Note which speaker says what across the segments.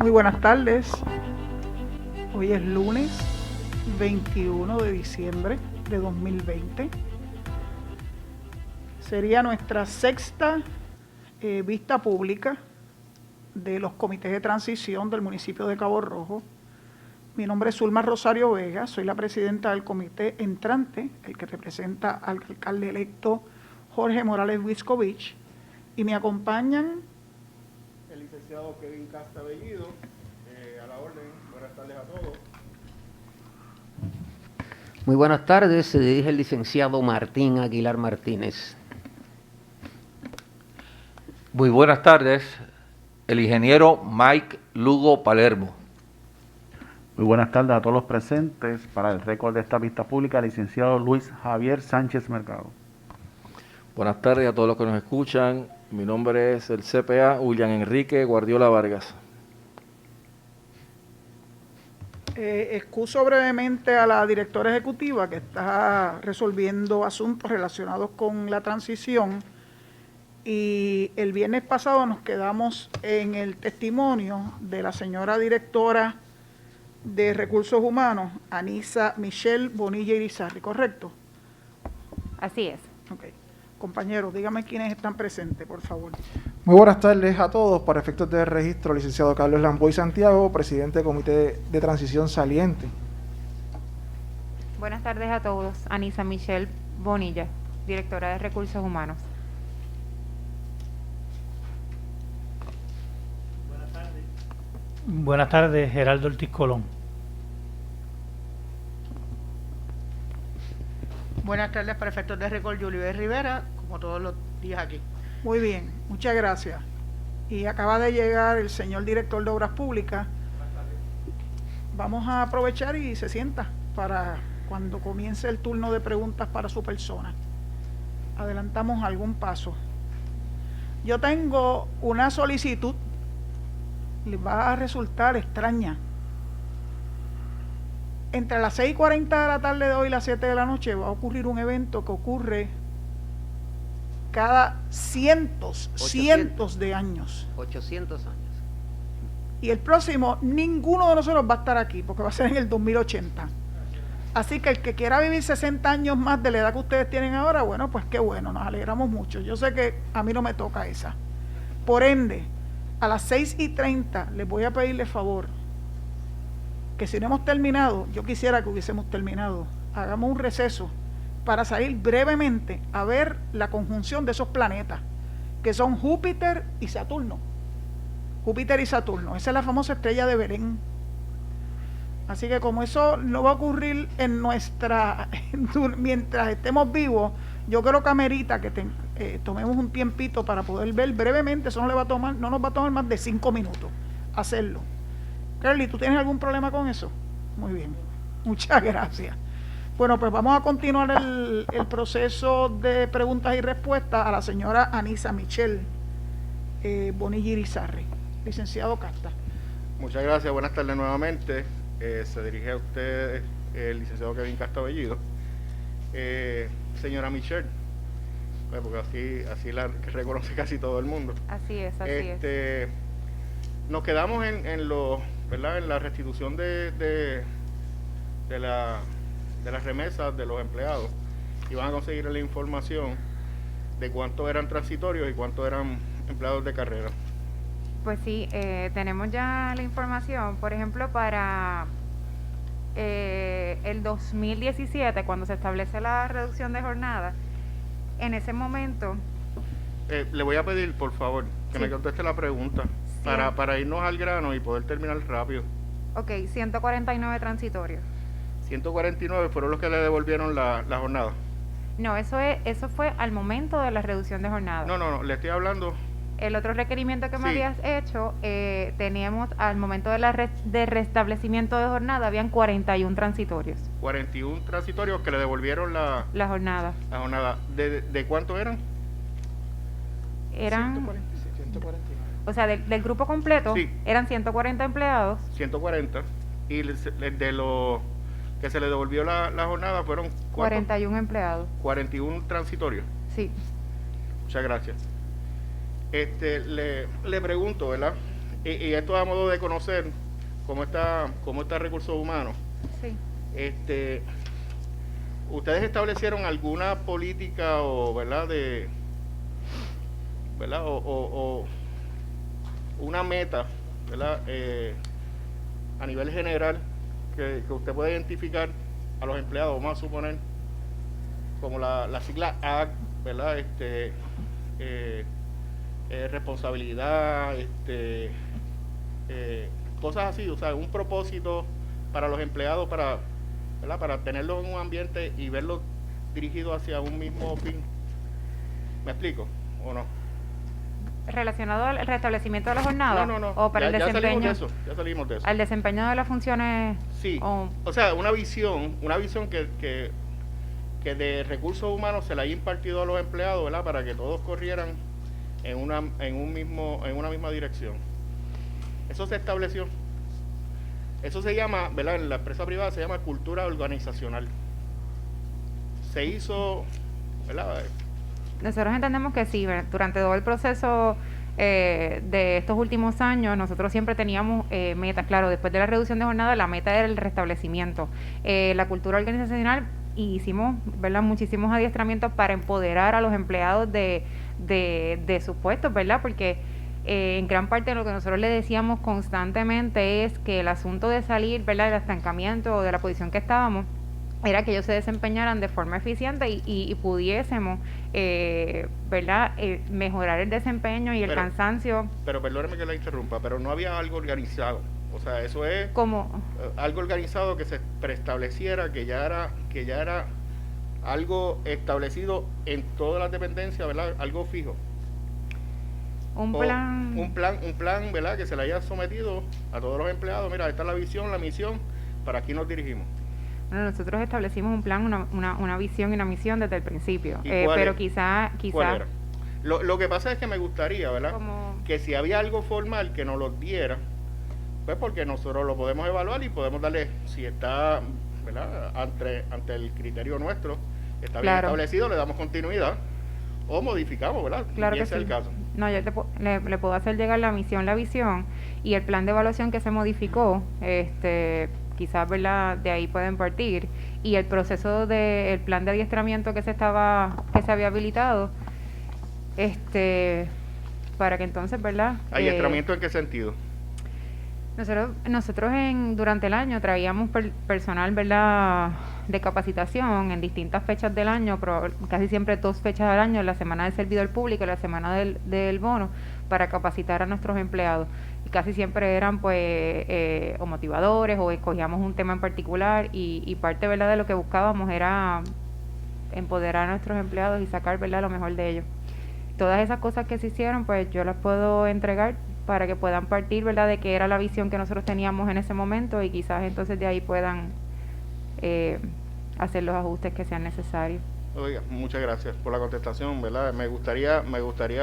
Speaker 1: Muy buenas tardes. Hoy es lunes 21 de diciembre de 2020. Sería nuestra sexta vista pública de los comités de transición del municipio de Cabo Rojo. Mi nombre es Zulma Rosario Vega, soy la presidenta del comité entrante, el que representa al alcalde electo Jorge Morales Wiscovich, y me acompañan
Speaker 2: el licenciado Kevin Casta Bellido, a la orden. Buenas tardes a todos.
Speaker 3: Muy buenas tardes, se dirige el licenciado Martín Aguilar Martínez.
Speaker 4: Muy buenas tardes, el ingeniero Mike Lugo Palermo.
Speaker 5: Muy buenas tardes a todos los presentes. Para el récord de esta vista pública, el licenciado Luis Javier Sánchez Mercado.
Speaker 4: Buenas tardes a todos los que nos escuchan. Mi nombre es el CPA William Enrique Guardiola Vargas.
Speaker 1: Excuso brevemente a la directora ejecutiva que está resolviendo asuntos relacionados con la transición, y el viernes pasado nos quedamos en el testimonio de la señora directora de Recursos Humanos, Anisa Michelle Bonilla Irizarry, ¿correcto?
Speaker 6: Así es.
Speaker 1: Ok. Compañeros, dígame quiénes están presentes, por favor.
Speaker 7: Muy buenas tardes a todos. Para efectos de registro, licenciado Carlos Lamboy Santiago, presidente del Comité de Transición Saliente.
Speaker 6: Buenas tardes a todos. Anisa Michelle Bonilla, directora de Recursos Humanos.
Speaker 8: Buenas tardes, Geraldo Ortiz Colón.
Speaker 9: Buenas tardes, para efectos de récord, Julio Rivera, como todos los días aquí.
Speaker 1: Muy bien, muchas gracias. Y acaba de llegar el señor director de Obras Públicas. Vamos a aprovechar y se sienta para cuando comience el turno de preguntas para su persona. Adelantamos algún paso. Yo tengo una solicitud, les va a resultar extraña. Entre las 6:40 de la tarde de hoy y las 7 de la noche va a ocurrir un evento que ocurre cada cientos de años.
Speaker 3: 800 años.
Speaker 1: Y el próximo, ninguno de nosotros va a estar aquí, porque va a ser en el 2080. Así que el que quiera vivir 60 años más de la edad que ustedes tienen ahora, bueno, pues qué bueno, nos alegramos mucho. Yo sé que a mí no me toca esa. Por ende, a las 6:30 les voy a pedirle favor que si no hemos terminado, yo quisiera que hubiésemos terminado, hagamos un receso para salir brevemente a ver la conjunción de esos planetas, que son Júpiter y Saturno. Júpiter y Saturno, esa es la famosa estrella de Belén. Así que como eso no va a ocurrir en mientras estemos vivos, yo creo que amerita que tomemos un tiempito para poder ver brevemente. Eso no nos va a tomar más de 5 minutos hacerlo. Carly, ¿tú tienes algún problema con eso? Muy bien, muchas gracias. Bueno, pues vamos a continuar el proceso de preguntas y respuestas a la señora Anisa Michelle Bonilla Irizarry. Licenciado Casta.
Speaker 2: Muchas gracias, buenas tardes nuevamente. Se dirige a usted el licenciado Kevin Casta Bellido. Señora Michelle, porque así la reconoce casi todo el mundo.
Speaker 6: Así es, así es.
Speaker 2: Nos quedamos en la restitución de las remesas de los empleados, y van a conseguir la información de cuántos eran transitorios y cuántos eran empleados de carrera.
Speaker 6: Pues sí, tenemos ya la información. Por ejemplo, para el 2017, cuando se establece la reducción de jornada, en ese momento...
Speaker 2: le voy a pedir, por favor, que
Speaker 6: sí.
Speaker 2: me conteste la pregunta, sí, para irnos al grano y poder terminar rápido.
Speaker 6: Ok, 149 transitorios.
Speaker 2: 149 fueron los que le devolvieron la jornada.
Speaker 6: No, eso fue al momento de la reducción de jornada.
Speaker 2: No, le estoy hablando...
Speaker 6: El otro requerimiento que me
Speaker 2: sí.
Speaker 6: habías hecho, teníamos al momento de restablecimiento de jornada, habían 41 transitorios. 41
Speaker 2: transitorios que le devolvieron la jornada. La jornada. ¿De cuánto eran?
Speaker 6: Eran
Speaker 7: 149.
Speaker 6: O sea, del grupo completo,
Speaker 2: sí,
Speaker 6: eran 140 empleados.
Speaker 2: 140. Y de los que se le devolvió la jornada fueron
Speaker 6: 41 empleados.
Speaker 2: 41 transitorios.
Speaker 6: Sí.
Speaker 2: Muchas gracias. Le pregunto, ¿verdad? Y esto a modo de conocer cómo está recursos humanos.
Speaker 6: Sí.
Speaker 2: ¿Ustedes establecieron alguna política o, ¿verdad? O una meta, ¿verdad? A nivel general que usted pueda identificar a los empleados, vamos a suponer, como la sigla ACT, ¿verdad? Responsabilidad, cosas así, o sea, un propósito para los empleados, ¿verdad? Para tenerlos en un ambiente y verlos dirigidos hacia un mismo fin. ¿Me explico o no?
Speaker 6: ¿Relacionado al restablecimiento de la jornada?
Speaker 2: No.
Speaker 6: ¿O para el desempeño?
Speaker 2: Ya salimos de eso.
Speaker 6: ¿Al desempeño de las funciones?
Speaker 2: Sí. O sea, una visión que de recursos humanos se le haya impartido a los empleados, ¿verdad? Para que todos corrieran en una misma dirección. Eso se estableció. Eso se llama, ¿verdad? En la empresa privada se llama cultura organizacional. Se hizo, ¿verdad?
Speaker 6: Nosotros entendemos que sí, durante todo el proceso de estos últimos años, nosotros siempre teníamos metas. Claro, después de la reducción de jornada, la meta era el restablecimiento. La cultura organizacional, y hicimos, ¿verdad?, muchísimos adiestramientos para empoderar a los empleados de sus puestos, ¿verdad? Porque en gran parte lo que nosotros le decíamos constantemente es que el asunto de salir, ¿verdad?, del estancamiento o de la posición que estábamos, era que ellos se desempeñaran de forma eficiente y pudiésemos, ¿verdad?, mejorar el desempeño y el cansancio.
Speaker 2: Pero perdóneme que la interrumpa, pero no había algo organizado. O sea, eso es
Speaker 6: como
Speaker 2: algo organizado que se preestableciera, que ya era algo establecido en todas las dependencias, ¿verdad? Algo fijo.
Speaker 6: Un plan,
Speaker 2: ¿verdad? Que se le haya sometido a todos los empleados. Mira, esta es la visión, la misión, para aquí nos dirigimos.
Speaker 6: Bueno, nosotros establecimos un plan, una visión y una misión desde el principio.
Speaker 2: ¿Y
Speaker 6: pero quizá
Speaker 2: ¿cuál era? Lo que pasa es que me gustaría, ¿verdad? Que si había algo formal que nos lo diera, pues porque nosotros lo podemos evaluar y podemos darle, si está, ¿verdad?, ante el criterio nuestro, está bien establecido, le damos continuidad o modificamos, ¿verdad?
Speaker 6: Claro que sí.
Speaker 2: El caso.
Speaker 6: No, yo le puedo hacer llegar la misión, la visión y el plan de evaluación que se modificó, quizás, ¿verdad?, de ahí pueden partir, y el proceso del plan de adiestramiento que se había habilitado, para que entonces, ¿verdad?
Speaker 2: ¿Adiestramiento en qué sentido?
Speaker 6: Nosotros durante el año traíamos personal, ¿verdad?, de capacitación en distintas fechas del año, pero casi siempre 2 fechas al año, la semana del servidor público y la semana del bono, para capacitar a nuestros empleados. Y casi siempre eran pues o motivadores, o escogíamos un tema en particular, y parte, ¿verdad?, de lo que buscábamos era empoderar a nuestros empleados y sacar, ¿verdad?, lo mejor de ellos. Todas esas cosas que se hicieron, pues yo las puedo entregar para que puedan partir, ¿verdad?, de que era la visión que nosotros teníamos en ese momento, y quizás entonces de ahí puedan hacer los ajustes que sean necesarios.
Speaker 2: Oiga, muchas gracias por la contestación, ¿verdad? Me gustaría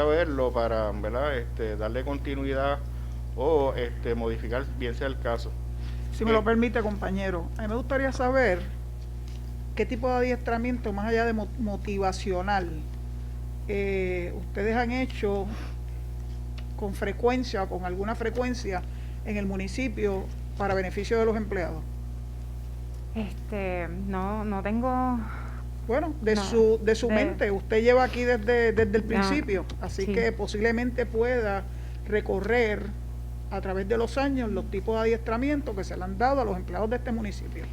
Speaker 2: verlo para, ¿verdad?, darle continuidad o modificar, bien sea el caso.
Speaker 1: Si me lo permite, compañero, a mí me gustaría saber qué tipo de adiestramiento, más allá de motivacional, ustedes han hecho con frecuencia o con alguna frecuencia en el municipio para beneficio de los empleados.
Speaker 6: No tengo.
Speaker 1: Bueno, de su mente, usted lleva aquí desde el principio, así
Speaker 6: sí,
Speaker 1: que posiblemente pueda recorrer a través de los años los tipos de adiestramiento que se le han dado a los empleados de este municipio.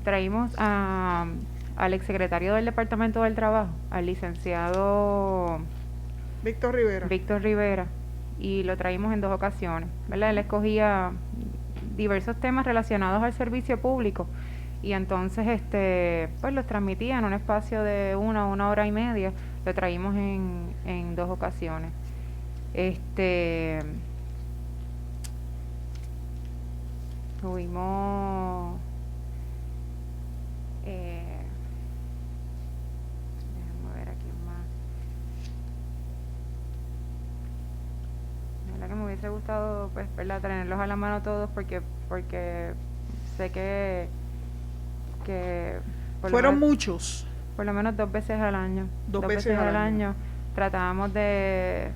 Speaker 6: Traímos al exsecretario del Departamento del Trabajo, al licenciado
Speaker 1: Víctor
Speaker 6: Rivera, y lo traímos en 2 ocasiones, ¿verdad? Él escogía diversos temas relacionados al servicio público, y entonces pues los transmitía en un espacio de 1 hora y media. Lo traímos en 2 ocasiones. Tuvimos déjame ver aquí más. La verdad que me hubiese gustado, pues, ¿verdad?, tenerlos a la mano todos, porque sé que
Speaker 1: fueron muchos.
Speaker 6: Por lo menos 2 veces al año.
Speaker 1: Dos veces al año.
Speaker 6: Tratábamos de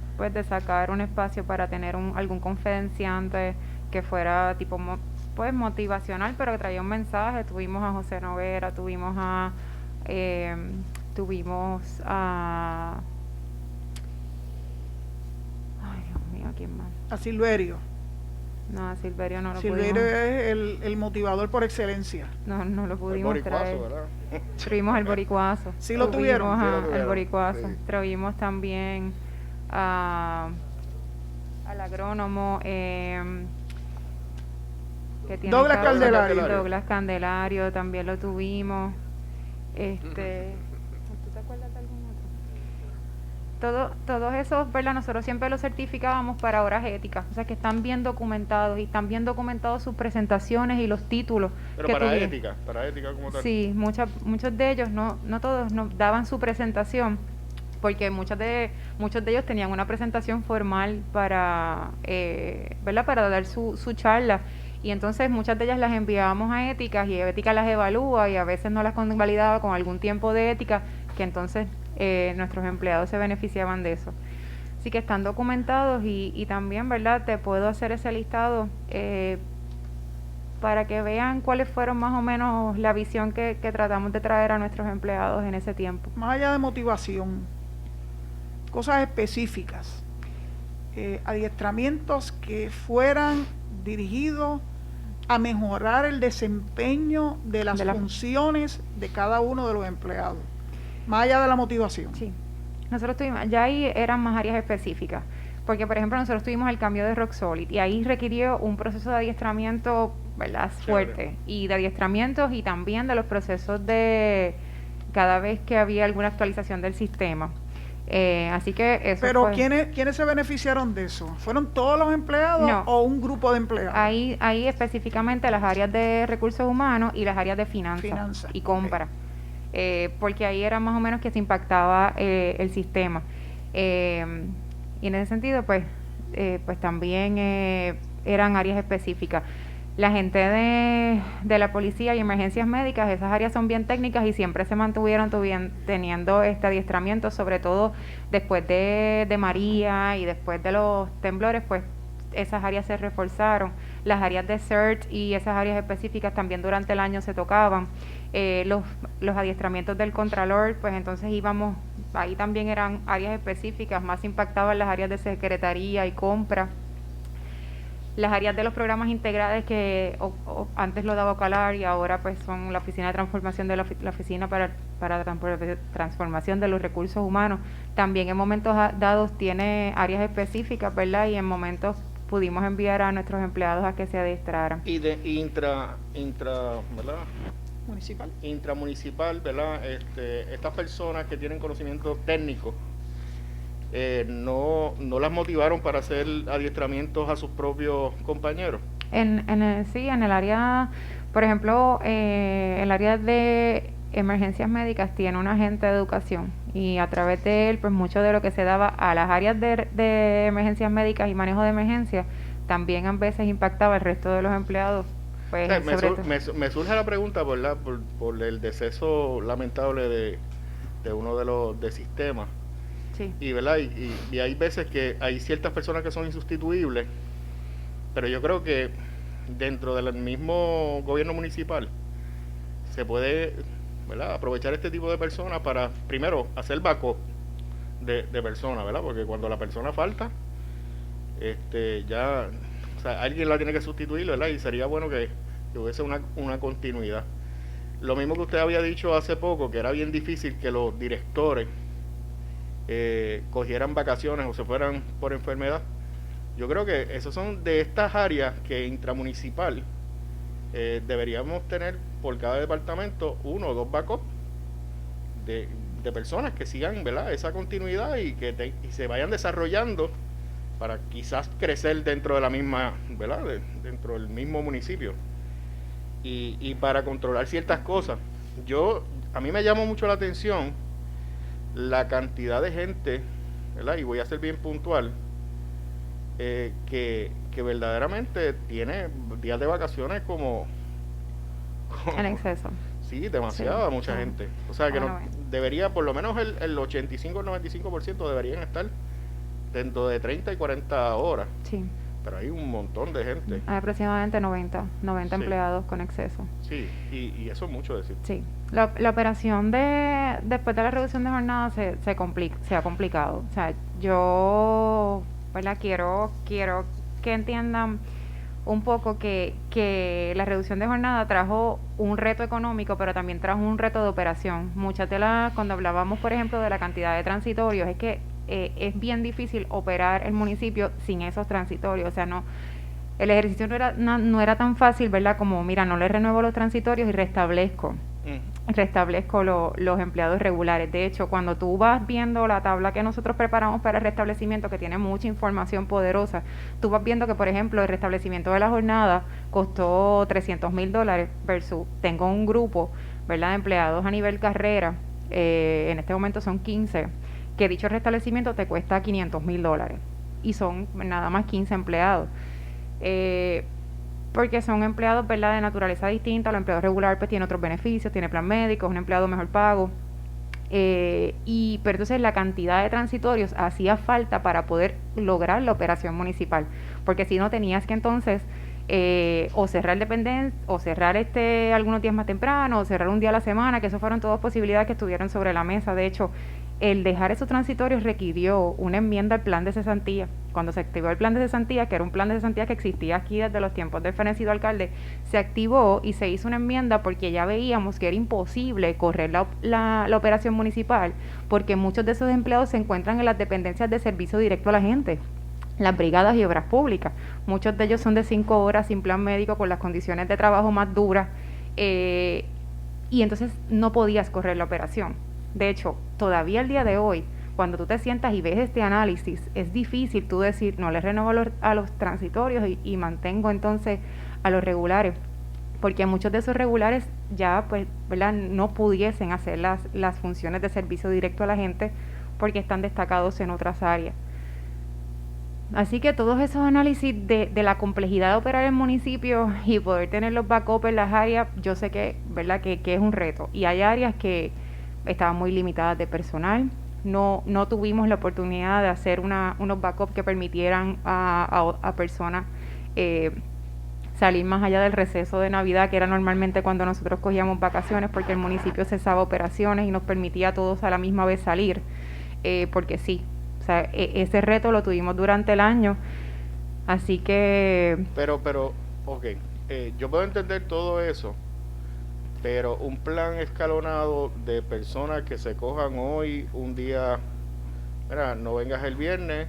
Speaker 6: sacar un espacio para tener algún conferenciante que fuera tipo motivacional, pero que traía un mensaje. Tuvimos a José Noguera, tuvimos a ay, Dios mío, ¿quién más?
Speaker 1: A Silverio.
Speaker 6: No, a Silverio no lo
Speaker 1: Silverio
Speaker 6: pudimos.
Speaker 1: es el motivador por excelencia.
Speaker 6: No lo
Speaker 2: El
Speaker 6: pudimos
Speaker 2: boricuazo,
Speaker 6: traer.
Speaker 2: ¿verdad?
Speaker 6: Tuvimos al boricuazo.
Speaker 1: Sí lo tuvieron.
Speaker 2: Sí lo
Speaker 6: Al
Speaker 2: tuvieron,
Speaker 6: boricuazo.
Speaker 2: sí.
Speaker 6: Tuvimos también al agrónomo que tiene
Speaker 1: Douglas
Speaker 6: causa-
Speaker 1: Candelario.
Speaker 6: Douglas Candelario también lo tuvimos. ¿Tú te acuerdas de algún otro? Todos esos, ¿verdad? Nosotros siempre los certificábamos para horas éticas, o sea que están bien documentados y están bien documentados sus presentaciones y los títulos.
Speaker 2: Pero
Speaker 6: que
Speaker 2: para
Speaker 6: tuvieron.
Speaker 2: ética como tal.
Speaker 6: Sí, muchos de ellos, no todos, nos daban su presentación, porque muchos de ellos tenían una presentación formal para, ¿verdad? Para dar su charla. Y entonces muchas de ellas las enviábamos a éticas y ética las evalúa y a veces no las convalidaba con algún tiempo de ética, que entonces nuestros empleados se beneficiaban de eso. Así que están documentados y también, ¿verdad? Te puedo hacer ese listado para que vean cuáles fueron más o menos la visión que tratamos de traer a nuestros empleados en ese tiempo.
Speaker 1: Más allá de motivación, cosas específicas, adiestramientos que fueran dirigidos a mejorar el desempeño de las funciones de cada uno de los empleados, más allá de la motivación.
Speaker 6: Sí, nosotros tuvimos, ya ahí eran más áreas específicas, porque por ejemplo nosotros tuvimos el cambio de Rock Solid y ahí requirió un proceso de adiestramiento, ¿verdad? Fuerte, y de adiestramientos y también de los procesos de cada vez que había alguna actualización del sistema. Así que eso
Speaker 1: Pero
Speaker 6: fue.
Speaker 1: ¿quiénes se beneficiaron de eso? ¿Fueron todos los empleados
Speaker 6: No.
Speaker 1: o un grupo de empleados?
Speaker 6: Ahí específicamente las áreas de recursos humanos y las áreas de finanzas y compra, porque ahí era más o menos que se impactaba el sistema. Y en ese sentido, pues también eran áreas específicas. La gente de la policía y emergencias médicas, esas áreas son bien técnicas y siempre se mantuvieron teniendo este adiestramiento, sobre todo después de María y después de los temblores, pues esas áreas se reforzaron. Las áreas de CERT y esas áreas específicas también durante el año se tocaban. Los adiestramientos del Contralor, pues entonces íbamos, ahí también eran áreas específicas, más impactaban las áreas de secretaría y compra. Las áreas de los programas integrales que antes lo daba Ocalar y ahora pues son la Oficina de Transformación de la Oficina para Transformación de los Recursos Humanos. También en momentos dados tiene áreas específicas, ¿verdad? Y en momentos pudimos enviar a nuestros empleados a que se adiestraran.
Speaker 2: Y de ¿verdad?
Speaker 1: Municipal.
Speaker 2: Intramunicipal, ¿verdad? Estas personas que tienen conocimientos técnicos no las motivaron para hacer adiestramientos a sus propios compañeros.
Speaker 6: En el área, por ejemplo, el área de emergencias médicas tiene un agente de educación y a través de él, pues mucho de lo que se daba a las áreas de emergencias médicas y manejo de emergencias también a veces impactaba al resto de los empleados. Pues,
Speaker 2: me surge la pregunta, ¿verdad? Por el deceso lamentable de uno de los de sistemas.
Speaker 6: Sí.
Speaker 2: Y, ¿verdad? Y hay veces que hay ciertas personas que son insustituibles, pero yo creo que dentro del mismo gobierno municipal se puede, ¿verdad?, aprovechar este tipo de personas para, primero, hacer backup de personas, ¿verdad? Porque cuando la persona falta, ya, o sea, alguien la tiene que sustituir, ¿verdad? Y sería bueno que hubiese una continuidad. Lo mismo que usted había dicho hace poco, que era bien difícil que los directores cogieran vacaciones o se fueran por enfermedad. Yo creo que esos son de estas áreas que intramunicipal deberíamos tener por cada departamento 1 o 2 backups de personas que sigan, ¿verdad?, esa continuidad y que se vayan desarrollando para quizás crecer dentro de la misma, ¿verdad?, dentro del mismo municipio y para controlar ciertas cosas. A mí me llamó mucho la atención la cantidad de gente, ¿verdad?, y voy a ser bien puntual, que verdaderamente tiene días de vacaciones como
Speaker 6: en exceso.
Speaker 2: Sí, demasiada, mucha gente. O sea, que debería, por lo menos el 85-95% deberían estar dentro de 30 y 40 horas.
Speaker 6: Sí.
Speaker 2: Pero hay un montón de gente.
Speaker 6: Hay aproximadamente 90
Speaker 2: Sí.
Speaker 6: empleados con exceso.
Speaker 2: Sí, y eso es mucho decir.
Speaker 6: Sí. La operación después de la reducción de jornada se ha complicado. O sea, yo, ¿verdad? Quiero que entiendan un poco que la reducción de jornada trajo un reto económico, pero también trajo un reto de operación. Cuando hablábamos, por ejemplo, de la cantidad de transitorios, es que es bien difícil operar el municipio sin esos transitorios. O sea, el ejercicio no era tan fácil, ¿verdad? Como, mira, no le renuevo los transitorios y restablezco los empleados regulares. De hecho, cuando tú vas viendo la tabla que nosotros preparamos para el restablecimiento, que tiene mucha información poderosa, tú vas viendo que, por ejemplo, el restablecimiento de la jornada costó $300,000 versus tengo un grupo, ¿verdad?, de empleados a nivel carrera, en este momento son 15, que dicho restablecimiento te cuesta $500,000 y son nada más 15 empleados. Porque son empleados, ¿verdad?, de naturaleza distinta. Los empleados regulares pues tiene otros beneficios, tiene plan médico, es un empleado mejor pago. Pero entonces la cantidad de transitorios hacía falta para poder lograr la operación municipal, porque si no tenías que entonces o cerrar dependencia, o cerrar algunos días más temprano, o cerrar un día a la semana, que eso fueron todas posibilidades que estuvieron sobre la mesa. De hecho, el dejar esos transitorios requirió una enmienda al plan de cesantía. Cuando se activó el plan de cesantía, que era un plan de cesantía que existía aquí desde los tiempos del fenecido alcalde, se activó y se hizo una enmienda porque ya veíamos que era imposible correr la operación municipal, porque muchos de esos empleados se encuentran en las dependencias de servicio directo a la gente, las brigadas y obras públicas. Muchos de ellos son de 5 horas sin plan médico, con las condiciones de trabajo más duras, y entonces no podías correr la operación. De hecho, todavía el día de hoy, cuando tú te sientas y ves este análisis, es difícil tú decir, no le renuevo a los transitorios y mantengo entonces a los regulares, porque muchos de esos regulares ya, pues, ¿verdad?, no pudiesen hacer las funciones de servicio directo a la gente porque están destacados en otras áreas. Así que todos esos análisis de la complejidad de operar el municipio y poder tener los backups en las áreas, yo sé que, ¿verdad?, que es un reto. Y hay áreas que estaban muy limitadas de personal. No tuvimos la oportunidad de hacer unos backups que permitieran a personas salir más allá del receso de Navidad, que era normalmente cuando nosotros cogíamos vacaciones, porque el municipio cesaba operaciones y nos permitía a todos a la misma vez salir, porque sí, o sea, ese reto lo tuvimos durante el año, así que...
Speaker 2: Pero, ok, yo puedo entender todo eso, pero un plan escalonado de personas que se cojan hoy un día, mira, no vengas el viernes,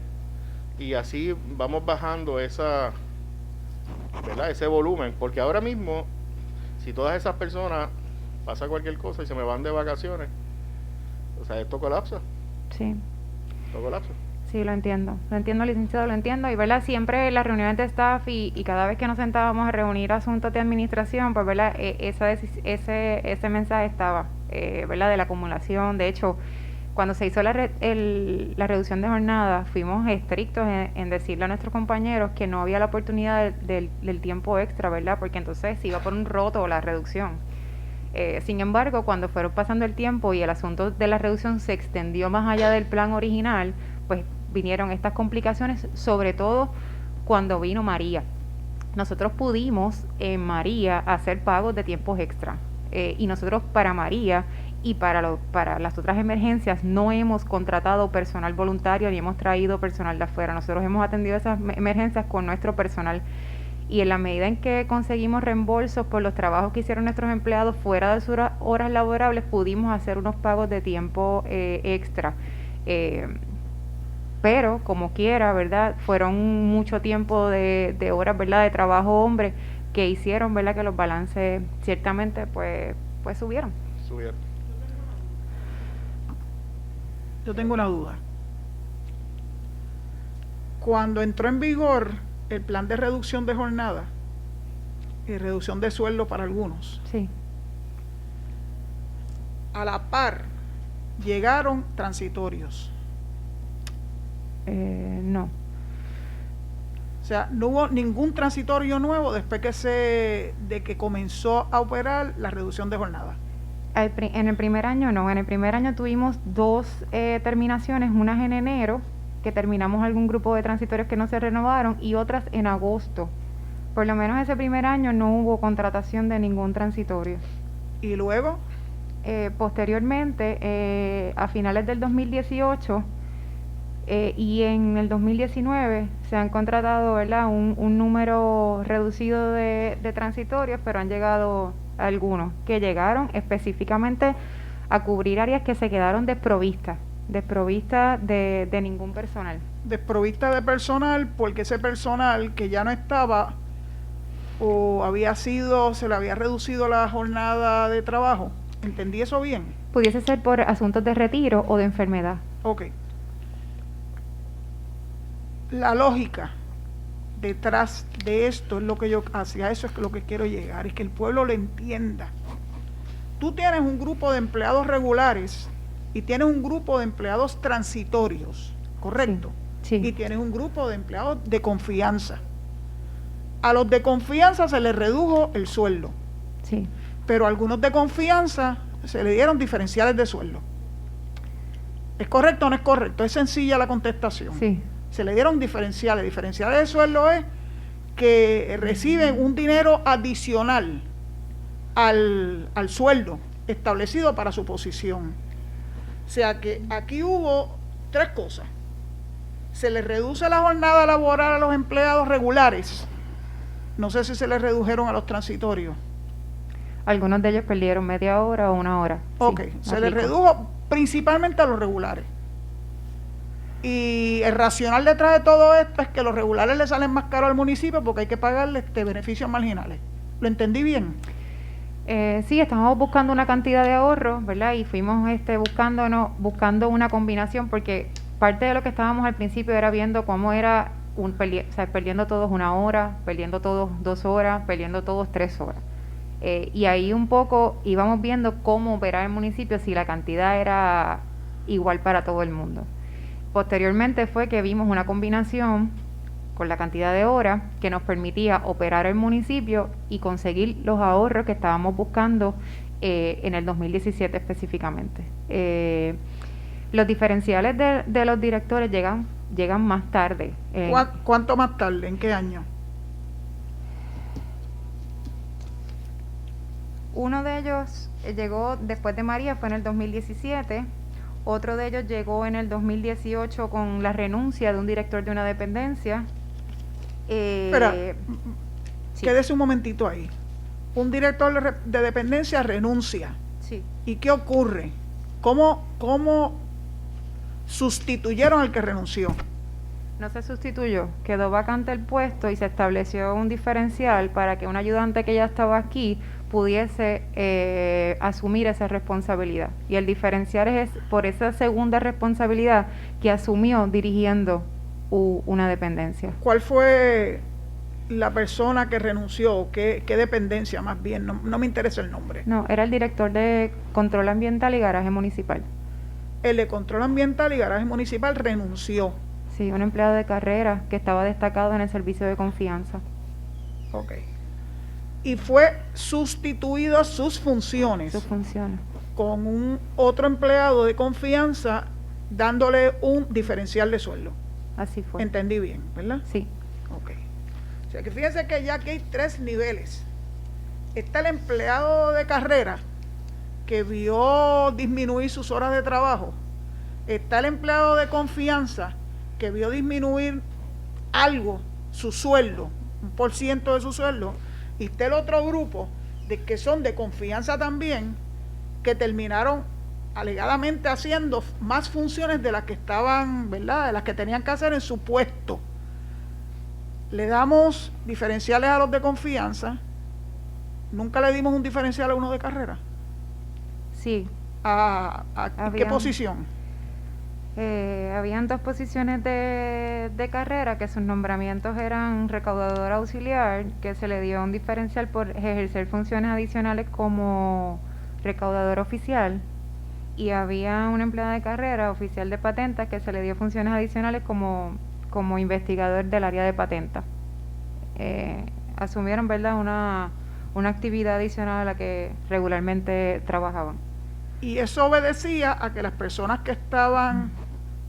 Speaker 2: y así vamos bajando ¿verdad?, ese volumen, porque ahora mismo, si todas esas personas pasa cualquier cosa y se me van de vacaciones, o sea, esto colapsa.
Speaker 6: Sí.
Speaker 2: Esto colapsa.
Speaker 6: Sí, lo entiendo, licenciado, lo entiendo, y ¿verdad?, siempre en las reuniones de staff y cada vez que nos sentábamos a reunir asuntos de administración, pues ¿verdad?, ese mensaje estaba, ¿verdad?, de la acumulación. De hecho, cuando se hizo la reducción de jornada, fuimos estrictos en decirle a nuestros compañeros que no había la oportunidad del tiempo extra, ¿verdad?, porque entonces se iba por un roto la reducción. Sin embargo, cuando fueron pasando el tiempo y el asunto de la reducción se extendió más allá del plan original, pues vinieron estas complicaciones, sobre todo cuando vino María. Nosotros pudimos en María hacer pagos de tiempos extra, y nosotros para María y para las otras emergencias no hemos contratado personal voluntario ni hemos traído personal de afuera. Nosotros hemos atendido esas emergencias con nuestro personal, y en la medida en que conseguimos reembolsos por los trabajos que hicieron nuestros empleados fuera de sus horas laborables, pudimos hacer unos pagos de tiempo extra. Pero como quiera, ¿verdad?, fueron mucho tiempo de horas, ¿verdad?, de trabajo hombre, que hicieron, ¿verdad?, que los balances ciertamente pues subieron.
Speaker 1: Yo tengo una duda. Cuando entró en vigor el plan de reducción de jornada y reducción de sueldo para algunos,
Speaker 6: Sí.
Speaker 1: a la par llegaron transitorios.
Speaker 6: No.
Speaker 1: O sea, no hubo ningún transitorio nuevo después de que comenzó a operar la reducción de jornada.
Speaker 6: En el primer año no, en el primer año tuvimos 2 terminaciones, unas en enero, que terminamos algún grupo de transitorios que no se renovaron, y otras en agosto. Por lo menos ese primer año no hubo contratación de ningún transitorio.
Speaker 1: Y luego,
Speaker 6: Posteriormente, a finales del 2018 y en el 2019 se han contratado, ¿verdad?, un número reducido de transitorios, pero han llegado algunos que llegaron específicamente a cubrir áreas que se quedaron desprovistas de ningún personal.
Speaker 1: desprovista de personal, porque ese personal que ya no estaba o se le había reducido la jornada de trabajo. ¿Entendí eso bien?
Speaker 6: Pudiese ser por asuntos de retiro o de enfermedad.
Speaker 1: Ok. La lógica detrás de esto es lo que hacia eso es lo que quiero llegar, es que el pueblo lo entienda. Tú tienes un grupo de empleados regulares y tienes un grupo de empleados transitorios, ¿correcto?
Speaker 6: Sí.
Speaker 1: Y tienes un grupo de empleados de confianza. A los de confianza se les redujo el sueldo,
Speaker 6: Sí.
Speaker 1: pero a algunos de confianza se le dieron diferenciales de sueldo. ¿Es correcto o no es correcto? Es sencilla la contestación.
Speaker 6: Sí.
Speaker 1: Se le dieron diferenciales. Diferenciales de sueldo es que reciben un dinero adicional al sueldo establecido para su posición. O sea que aquí hubo 3 cosas. Se les reduce la jornada laboral a los empleados regulares. No sé si se les redujeron a los transitorios.
Speaker 6: Algunos de ellos perdieron media hora o 1 hora.
Speaker 1: Ok,
Speaker 6: Sí,
Speaker 1: se les
Speaker 6: aplico.
Speaker 1: redujo principalmente a los regulares. Y el racional detrás de todo esto es que los regulares le salen más caros al municipio porque hay que pagarle beneficios marginales. ¿Lo entendí bien?
Speaker 6: Sí, estábamos buscando una cantidad de ahorros, ¿verdad? Y fuimos buscando una combinación, porque parte de lo que estábamos al principio era viendo cómo era perdiendo todos 1 hora, perdiendo todos 2 horas, perdiendo todos 3 horas. Y ahí un poco íbamos viendo cómo operar el municipio si la cantidad era igual para todo el mundo. Posteriormente fue que vimos una combinación con la cantidad de horas que nos permitía operar el municipio y conseguir los ahorros que estábamos buscando en el 2017 específicamente. Los diferenciales de los directores llegan más tarde.
Speaker 1: ¿Cuánto más tarde? ¿En qué año?
Speaker 6: Uno de ellos llegó después de María, fue en el 2017. Otro de ellos llegó en el 2018 con la renuncia de un director de una dependencia.
Speaker 1: Espera,
Speaker 6: sí.
Speaker 1: quédese un momentito ahí. Un director de dependencia renuncia.
Speaker 6: Sí.
Speaker 1: ¿Y qué ocurre? ¿Cómo sustituyeron al que renunció?
Speaker 6: No se sustituyó, quedó vacante el puesto y se estableció un diferencial para que un ayudante que ya estaba aquí pudiese asumir esa responsabilidad. Y el diferencial es por esa segunda responsabilidad que asumió dirigiendo una dependencia.
Speaker 1: ¿Cuál fue la persona que renunció? ¿Qué dependencia más bien? No me interesa el nombre.
Speaker 6: No, era el director de Control Ambiental y Garaje Municipal.
Speaker 1: El de Control Ambiental y Garaje Municipal renunció.
Speaker 6: Sí, un empleado de carrera que estaba destacado en el servicio de confianza.
Speaker 1: Ok. Y fue sustituido sus funciones
Speaker 6: Sus funciones.
Speaker 1: con un otro empleado de confianza dándole un diferencial de sueldo.
Speaker 6: Así fue.
Speaker 1: Entendí bien, ¿verdad?
Speaker 6: Sí.
Speaker 1: Ok. O sea que fíjense que ya aquí hay 3 niveles. Está el empleado de carrera que vio disminuir sus horas de trabajo. Está el empleado de confianza que vio disminuir algo, su sueldo, 1% de su sueldo. Y está el otro grupo de que son de confianza también, que terminaron alegadamente haciendo más funciones de las que estaban, ¿verdad?, de las que tenían que hacer en su puesto. Le damos diferenciales a los de confianza. Nunca le dimos un diferencial a uno de carrera.
Speaker 6: Sí.
Speaker 1: ¿A qué
Speaker 6: Habían-
Speaker 1: posición?
Speaker 6: Habían 2 posiciones de carrera que sus nombramientos eran recaudador auxiliar, que se le dio un diferencial por ejercer funciones adicionales como recaudador oficial, y había una empleada de carrera, oficial de patentas, que se le dio funciones adicionales como investigador del área de patentas. Asumieron, ¿verdad?, una actividad adicional a la que regularmente trabajaban.
Speaker 1: Y eso obedecía a que las personas que estaban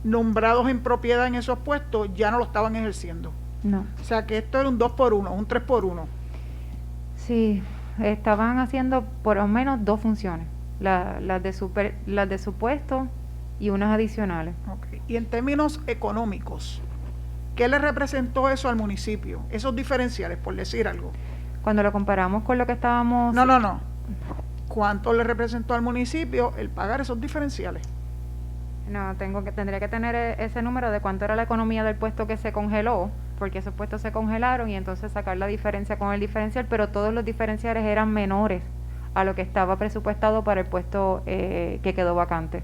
Speaker 1: nombrados en propiedad en esos puestos ya no lo estaban ejerciendo.
Speaker 6: No.
Speaker 1: O sea que esto era un 2x1, un 3x1.
Speaker 6: Sí, estaban haciendo por lo menos 2 funciones, las de su puesto y unas adicionales.
Speaker 1: Okay. Y en términos económicos, ¿qué le representó eso al municipio? Esos diferenciales, por decir algo.
Speaker 6: Cuando lo comparamos con lo que estábamos...
Speaker 1: No. ¿Cuánto le representó al municipio el pagar esos diferenciales?
Speaker 6: No, tendría que tener ese número de cuánto era la economía del puesto que se congeló, porque esos puestos se congelaron y entonces sacar la diferencia con el diferencial, pero todos los diferenciales eran menores a lo que estaba presupuestado para el puesto que quedó vacante.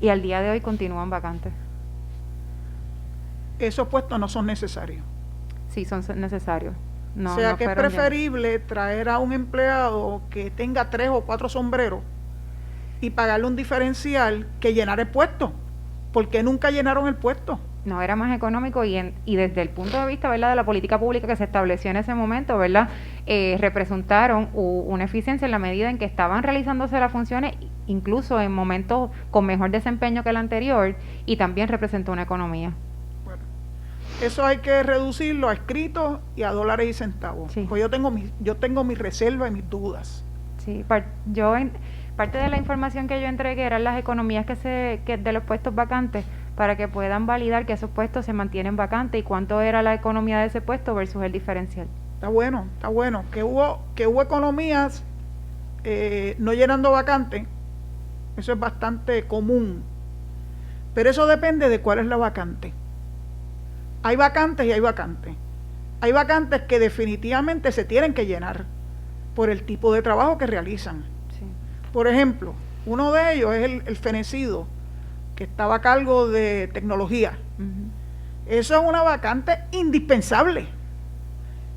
Speaker 6: Y al día de hoy continúan vacantes.
Speaker 1: Esos puestos no son necesarios.
Speaker 6: Sí, son necesarios. No,
Speaker 1: o sea
Speaker 6: no
Speaker 1: que es
Speaker 6: fueron
Speaker 1: preferible traer a un empleado que tenga 3 o 4 sombreros y pagarle un diferencial que llenar el puesto, porque nunca llenaron el puesto.
Speaker 6: No, era más económico y desde el punto de vista, ¿verdad?, de la política pública que se estableció en ese momento, ¿verdad?, representaron una eficiencia en la medida en que estaban realizándose las funciones, incluso en momentos con mejor desempeño que el anterior, y también representó una economía.
Speaker 1: Bueno, eso hay que reducirlo a escritos y a dólares y centavos.
Speaker 6: Sí.
Speaker 1: Pues yo tengo mis reservas y mis dudas.
Speaker 6: Sí, parte de la información que yo entregué eran las economías que de los puestos vacantes, para que puedan validar que esos puestos se mantienen vacantes y cuánto era la economía de ese puesto versus el diferencial.
Speaker 1: Está bueno. Que hubo economías no llenando vacantes, eso es bastante común. Pero eso depende de cuál es la vacante. Hay vacantes y hay vacantes. Hay vacantes que definitivamente se tienen que llenar por el tipo de trabajo que realizan.
Speaker 6: Sí.
Speaker 1: Por ejemplo, uno de ellos es el fenecido, que estaba a cargo de tecnología.
Speaker 6: Uh-huh.
Speaker 1: Eso es una vacante indispensable.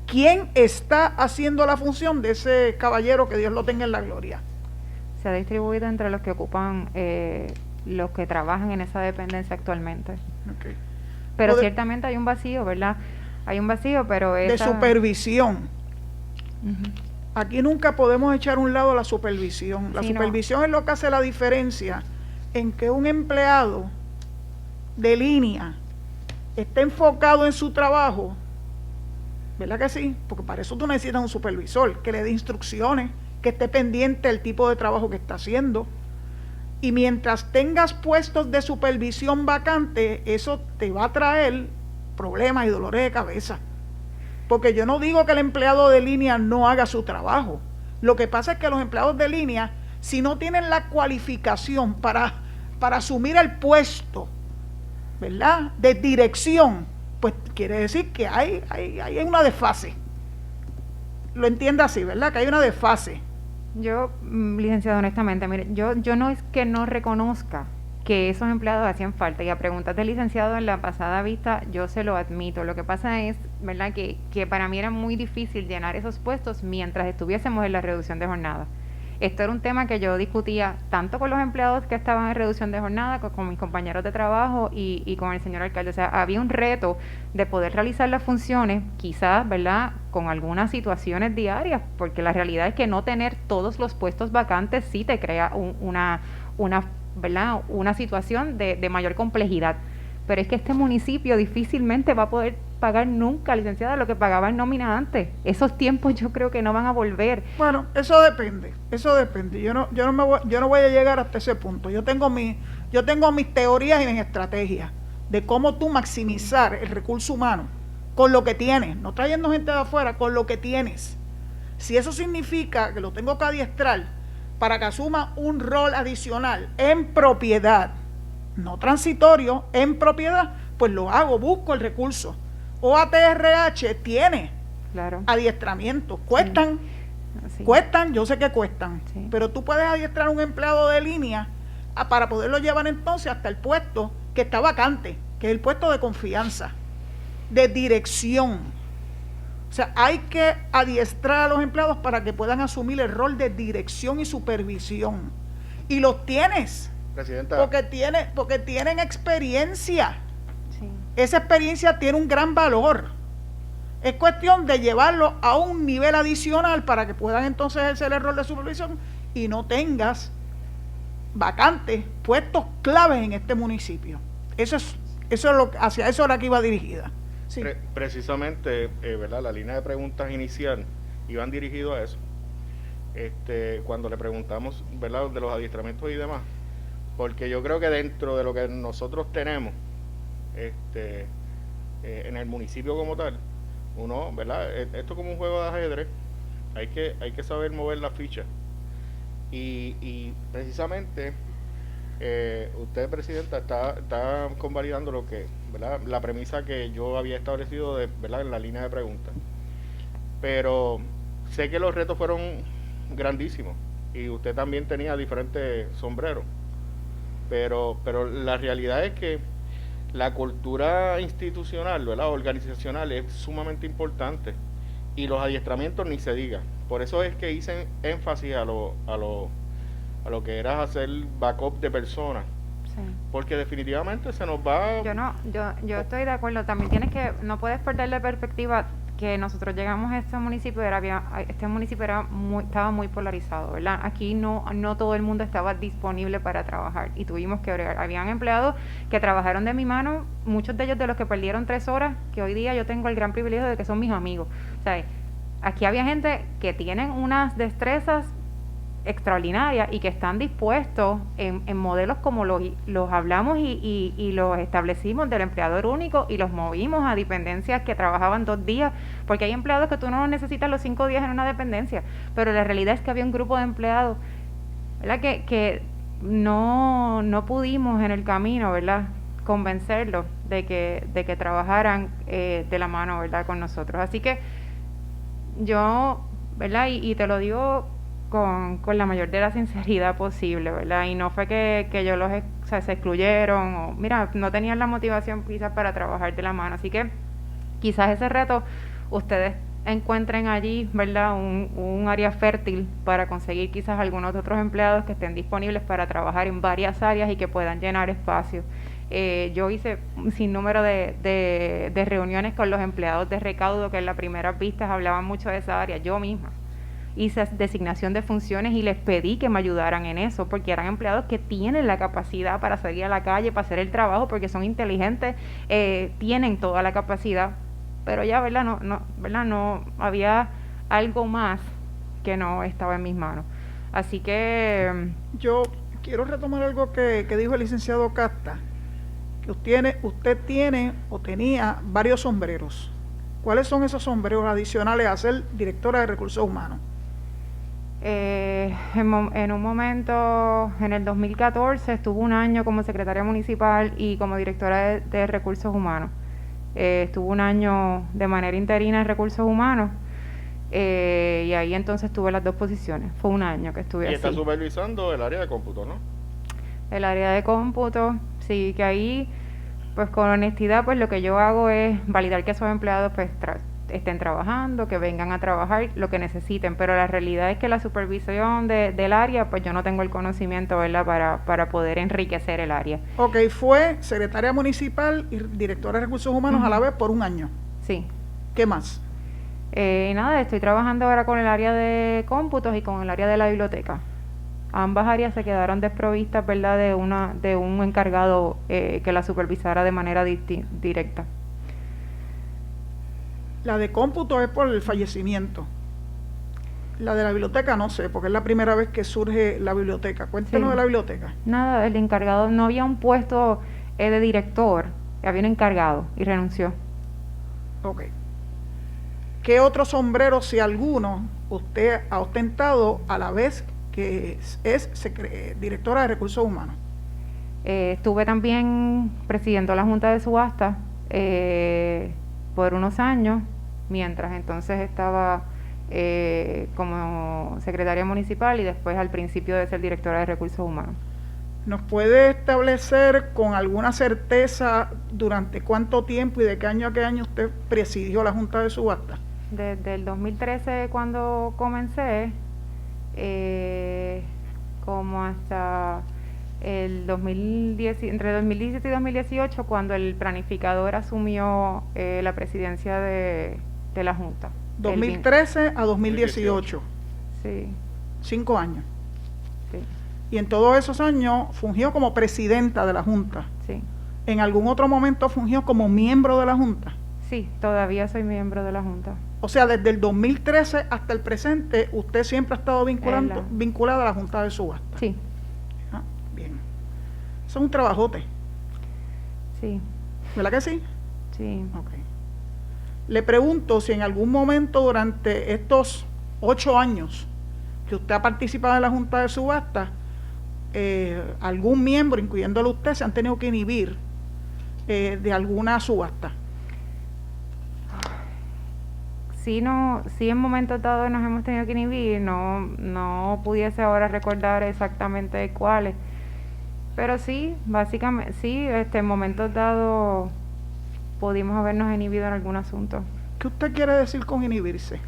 Speaker 1: ¿Quién está haciendo la función de ese caballero, que Dios lo tenga en la gloria?
Speaker 6: Se ha distribuido entre los que ocupan, los que trabajan en esa dependencia actualmente.
Speaker 1: Okay.
Speaker 6: Pero ciertamente hay un vacío, ¿verdad? Hay un vacío, pero
Speaker 1: de supervisión.
Speaker 6: Uh-huh.
Speaker 1: Aquí nunca podemos echar a un lado la supervisión. La supervisión es lo que hace la diferencia en que un empleado de línea esté enfocado en su trabajo, ¿verdad que sí? Porque para eso tú necesitas un supervisor que le dé instrucciones, que esté pendiente del tipo de trabajo que está haciendo. Y mientras tengas puestos de supervisión vacante, eso te va a traer problemas y dolores de cabeza. Porque yo no digo que el empleado de línea no haga su trabajo. Lo que pasa es que los empleados de línea, si no tienen la cualificación para asumir el puesto, ¿verdad?, de dirección, pues quiere decir que hay una desfase. Lo entiende así, ¿verdad?, que hay una desfase.
Speaker 6: Yo, licenciado, honestamente, mire, yo no es que no reconozca que esos empleados hacían falta, y a preguntas del licenciado en la pasada vista yo se lo admito. Lo que pasa es, ¿verdad?, que para mí era muy difícil llenar esos puestos mientras estuviésemos en la reducción de jornada. Esto era un tema que yo discutía tanto con los empleados que estaban en reducción de jornada, con mis compañeros de trabajo y con el señor alcalde. O sea, había un reto de poder realizar las funciones, quizás, ¿verdad?, con algunas situaciones diarias, porque la realidad es que no tener todos los puestos vacantes sí te crea ¿verdad?, una situación de mayor complejidad. Pero es que este municipio difícilmente va a poder pagar nunca, licenciada, lo que pagaba en nómina antes. Esos tiempos yo creo que no van a volver.
Speaker 1: Bueno, eso depende. Yo no voy a llegar hasta ese punto. Yo tengo mis teorías y mis estrategias de cómo tú maximizar el recurso humano con lo que tienes, no trayendo gente de afuera, con lo que tienes. Si eso significa que lo tengo que adiestrar para que asuma un rol adicional en propiedad, no transitorio, en propiedad, pues lo hago, busco el recurso. OATRH tiene adiestramiento, cuestan, yo sé que cuestan, pero tú puedes adiestrar a un empleado de línea para poderlo llevar entonces hasta el puesto que está vacante, que es el puesto de confianza, de dirección. O sea, hay que adiestrar a los empleados para que puedan asumir el rol de dirección y supervisión. Y los tienes,
Speaker 2: Presidenta,
Speaker 1: porque tienen experiencia.
Speaker 6: Sí.
Speaker 1: Esa experiencia tiene un gran valor. Es cuestión de llevarlo a un nivel adicional para que puedan entonces ejercer el rol de supervisión y no tengas vacantes, puestos claves en este municipio. Eso es hacia eso era que iba dirigida. Sí.
Speaker 2: Precisamente, ¿verdad? La línea de preguntas inicial iban dirigidos a eso. Cuando le preguntamos, ¿verdad?, de los adiestramientos y demás, porque yo creo que dentro de lo que nosotros tenemos en el municipio como tal, uno, ¿verdad?, esto es como un juego de ajedrez, hay que saber mover la ficha y precisamente usted, Presidenta, está convalidando lo que, ¿verdad?, la premisa que yo había establecido ¿verdad?, en la línea de preguntas, pero sé que los retos fueron grandísimos y usted también tenía diferentes sombreros, pero la realidad es que la cultura institucional, ¿verdad?, organizacional es sumamente importante y los adiestramientos ni se diga. Por eso es que hice énfasis a lo que era hacer backup de personas.
Speaker 6: Sí.
Speaker 2: Porque definitivamente se nos va...
Speaker 6: Yo estoy de acuerdo. También no puedes perder de perspectiva que nosotros llegamos a este municipio, estaba muy polarizado, ¿verdad? Aquí no todo el mundo estaba disponible para trabajar y tuvimos que bregar. Habían empleados que trabajaron de mi mano, muchos de ellos de los que perdieron 3 horas, que hoy día yo tengo el gran privilegio de que son mis amigos. O sea, aquí había gente que tienen unas destrezas extraordinarias y que están dispuestos en modelos como los hablamos y los establecimos del empleador único y los movimos a dependencias que trabajaban 2 días, porque hay empleados que tú no necesitas los 5 días en una dependencia, pero la realidad es que había un grupo de empleados, ¿verdad?, que no pudimos en el camino, ¿verdad?, convencerlos de que trabajaran de la mano, ¿verdad?, con nosotros. Así que yo, ¿verdad?, y te lo digo con la mayor de la sinceridad posible, ¿verdad? Y no fue que ellos se excluyeron o, mira, no tenían la motivación quizás para trabajar de la mano. Así que quizás ese reto ustedes encuentren allí, ¿verdad?, un área fértil para conseguir quizás algunos otros empleados que estén disponibles para trabajar en varias áreas y que puedan llenar espacios. Yo hice un sinnúmero de reuniones con los empleados de recaudo que en las primeras vistas hablaban mucho de esa área. Yo misma hice designación de funciones y les pedí que me ayudaran en eso, porque eran empleados que tienen la capacidad para salir a la calle, para hacer el trabajo, porque son inteligentes, tienen toda la capacidad, pero ya, ¿verdad?, no había algo más que no estaba en mis manos. Así que
Speaker 1: yo quiero retomar algo que dijo el licenciado Casta, que usted tiene o tenía varios sombreros. ¿Cuáles son esos sombreros adicionales a ser directora de recursos humanos?
Speaker 6: En un momento, en el 2014, estuve un año como secretaria municipal y como directora de recursos humanos. Estuve un año de manera interina en recursos humanos y ahí entonces tuve las 2 posiciones. Fue un año que estuve así.
Speaker 2: Y está supervisando el área de cómputo, ¿no?
Speaker 6: El área de cómputo, sí, que ahí, pues con honestidad, pues lo que yo hago es validar que esos empleados pues estén trabajando, que vengan a trabajar lo que necesiten, pero la realidad es que la supervisión del área, pues yo no tengo el conocimiento, ¿verdad?, para poder enriquecer el área.
Speaker 1: Ok, fue secretaria municipal y directora de recursos humanos a la vez por un año.
Speaker 6: Sí.
Speaker 1: ¿Qué más?
Speaker 6: Nada, estoy trabajando ahora con el área de cómputos y con el área de la biblioteca. Ambas áreas se quedaron desprovistas, ¿verdad?, de un encargado que la supervisara de manera directa.
Speaker 1: La de cómputo es por el fallecimiento. La de la biblioteca no sé, porque es la primera vez que surge la biblioteca. Cuéntanos
Speaker 6: Sí.
Speaker 1: de la biblioteca.
Speaker 6: Nada, el encargado, no había un puesto de director, había un encargado y renunció.
Speaker 1: Ok. ¿Qué otro sombrero, si alguno, usted ha ostentado a la vez que es directora de recursos humanos?
Speaker 6: Estuve también presidiendo la Junta de Subasta por unos años, mientras entonces estaba como secretaria municipal y después al principio de ser directora de recursos humanos.
Speaker 1: ¿Nos puede establecer con alguna certeza durante cuánto tiempo y de qué año a qué año usted presidió la Junta de Subasta?
Speaker 6: Desde el 2013 cuando comencé, como hasta el 2010, entre 2017 y 2018, cuando el planificador asumió la presidencia de de la Junta.
Speaker 1: 2013 a 2018.
Speaker 6: Sí,
Speaker 1: 5 años.
Speaker 6: sí,
Speaker 1: Y en todos esos años fungió como presidenta de la Junta.
Speaker 6: sí.
Speaker 1: ¿En algún otro momento fungió como miembro de la Junta?
Speaker 6: Sí, todavía soy miembro de la Junta.
Speaker 1: O sea, desde el 2013 hasta el presente, usted siempre ha estado vinculada a la Junta de Subasta.
Speaker 6: Sí,
Speaker 1: Ah, bien. Eso es un trabajote,
Speaker 6: sí,
Speaker 1: ¿verdad que sí?
Speaker 6: sí.
Speaker 1: Ok. Le pregunto si en algún momento durante estos 8 años que usted ha participado en la Junta de Subasta, algún miembro, incluyéndolo usted, se han tenido que inhibir de alguna subasta.
Speaker 6: Sí, en momentos dados nos hemos tenido que inhibir, no pudiese ahora recordar exactamente cuáles, pero sí, básicamente, sí, en momentos dados pudimos habernos inhibido en algún asunto.
Speaker 1: ¿Qué usted quiere decir con inhibirse?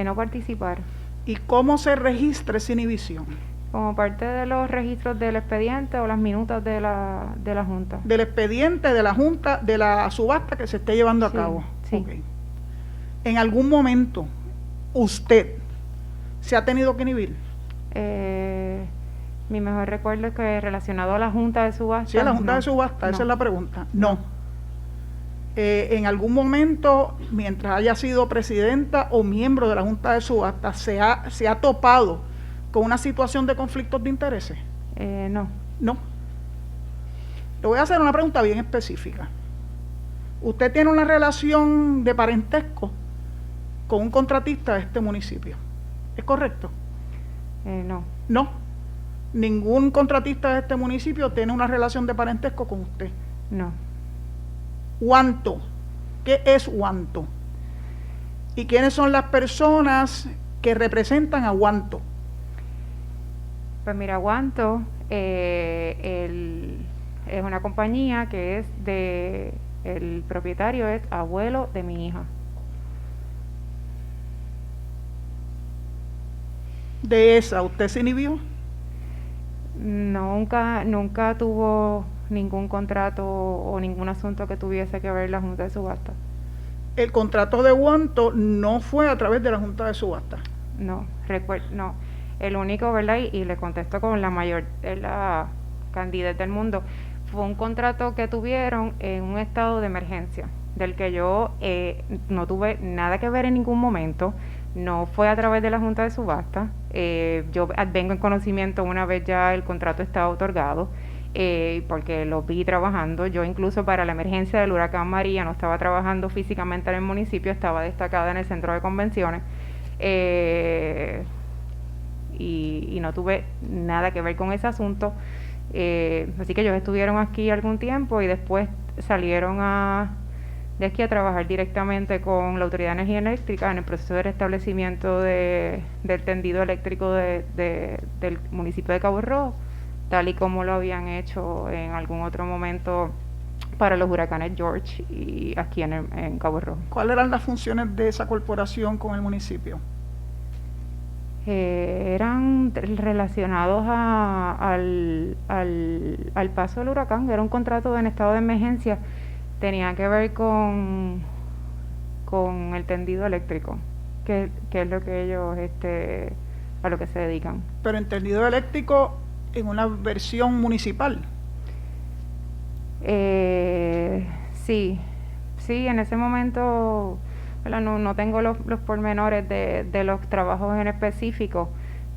Speaker 6: No participar,
Speaker 1: ¿Y cómo se registra esa inhibición?
Speaker 6: como parte de los registros del expediente o las minutas de la Junta.
Speaker 1: Del expediente de la Junta, de la subasta que se esté llevando a
Speaker 6: Sí,
Speaker 1: cabo.
Speaker 6: sí.
Speaker 1: Ok. ¿En algún momento usted se ha tenido que inhibir?
Speaker 6: Mi mejor recuerdo es que relacionado a la Junta de Subasta.
Speaker 1: Sí, a la Junta
Speaker 6: no,
Speaker 1: de Subasta, esa
Speaker 6: no.
Speaker 1: es la pregunta. No. ¿En algún momento, mientras haya sido presidenta o miembro de la Junta de Subasta, se ha topado con una situación de conflictos de intereses?
Speaker 6: No,
Speaker 1: No. Le voy a hacer una pregunta bien específica. ¿Usted tiene una relación de parentesco con un contratista de este municipio? ¿Es correcto?
Speaker 6: no,
Speaker 1: No. Ningún contratista de este municipio tiene una relación de parentesco con usted.
Speaker 6: no.
Speaker 1: Huanto. ¿Qué es Huanto? ¿Y quiénes son las personas que representan a Huanto?
Speaker 6: Pues mira, Guanto es una compañía que es el propietario es abuelo de mi hija.
Speaker 1: De esa, ¿usted se inhibió?
Speaker 6: Nunca tuvo ningún contrato o ningún asunto que tuviese que ver la Junta de Subasta.
Speaker 1: El contrato de Huanto no fue a través de la Junta de Subasta.
Speaker 6: No. El único, ¿verdad? Y le contesto con la candidez del mundo. Fue un contrato que tuvieron en un estado de emergencia, del que yo no tuve nada que ver en ningún momento. No fue a través de la Junta de Subasta. Yo vengo en conocimiento una vez ya el contrato estaba otorgado, porque lo vi trabajando. Yo incluso para la emergencia del huracán María no estaba trabajando físicamente en el municipio, estaba destacada en el centro de convenciones. Y no tuve nada que ver con ese asunto. Así que ellos estuvieron aquí algún tiempo y después salieron de aquí a trabajar directamente con la Autoridad de Energía Eléctrica en el proceso de restablecimiento del tendido eléctrico del municipio de Cabo Rojo, tal y como lo habían hecho en algún otro momento para los huracanes George y aquí en Cabo Rojo.
Speaker 1: ¿Cuáles eran las funciones de esa corporación con el municipio?
Speaker 6: Eran relacionados al paso del huracán. Era un contrato en estado de emergencia. Tenía que ver con el tendido eléctrico, que es lo que ellos a lo que se dedican.
Speaker 1: Pero en tendido eléctrico en una versión municipal.
Speaker 6: Sí, en ese momento, ¿verdad? No tengo los pormenores de los trabajos en específico,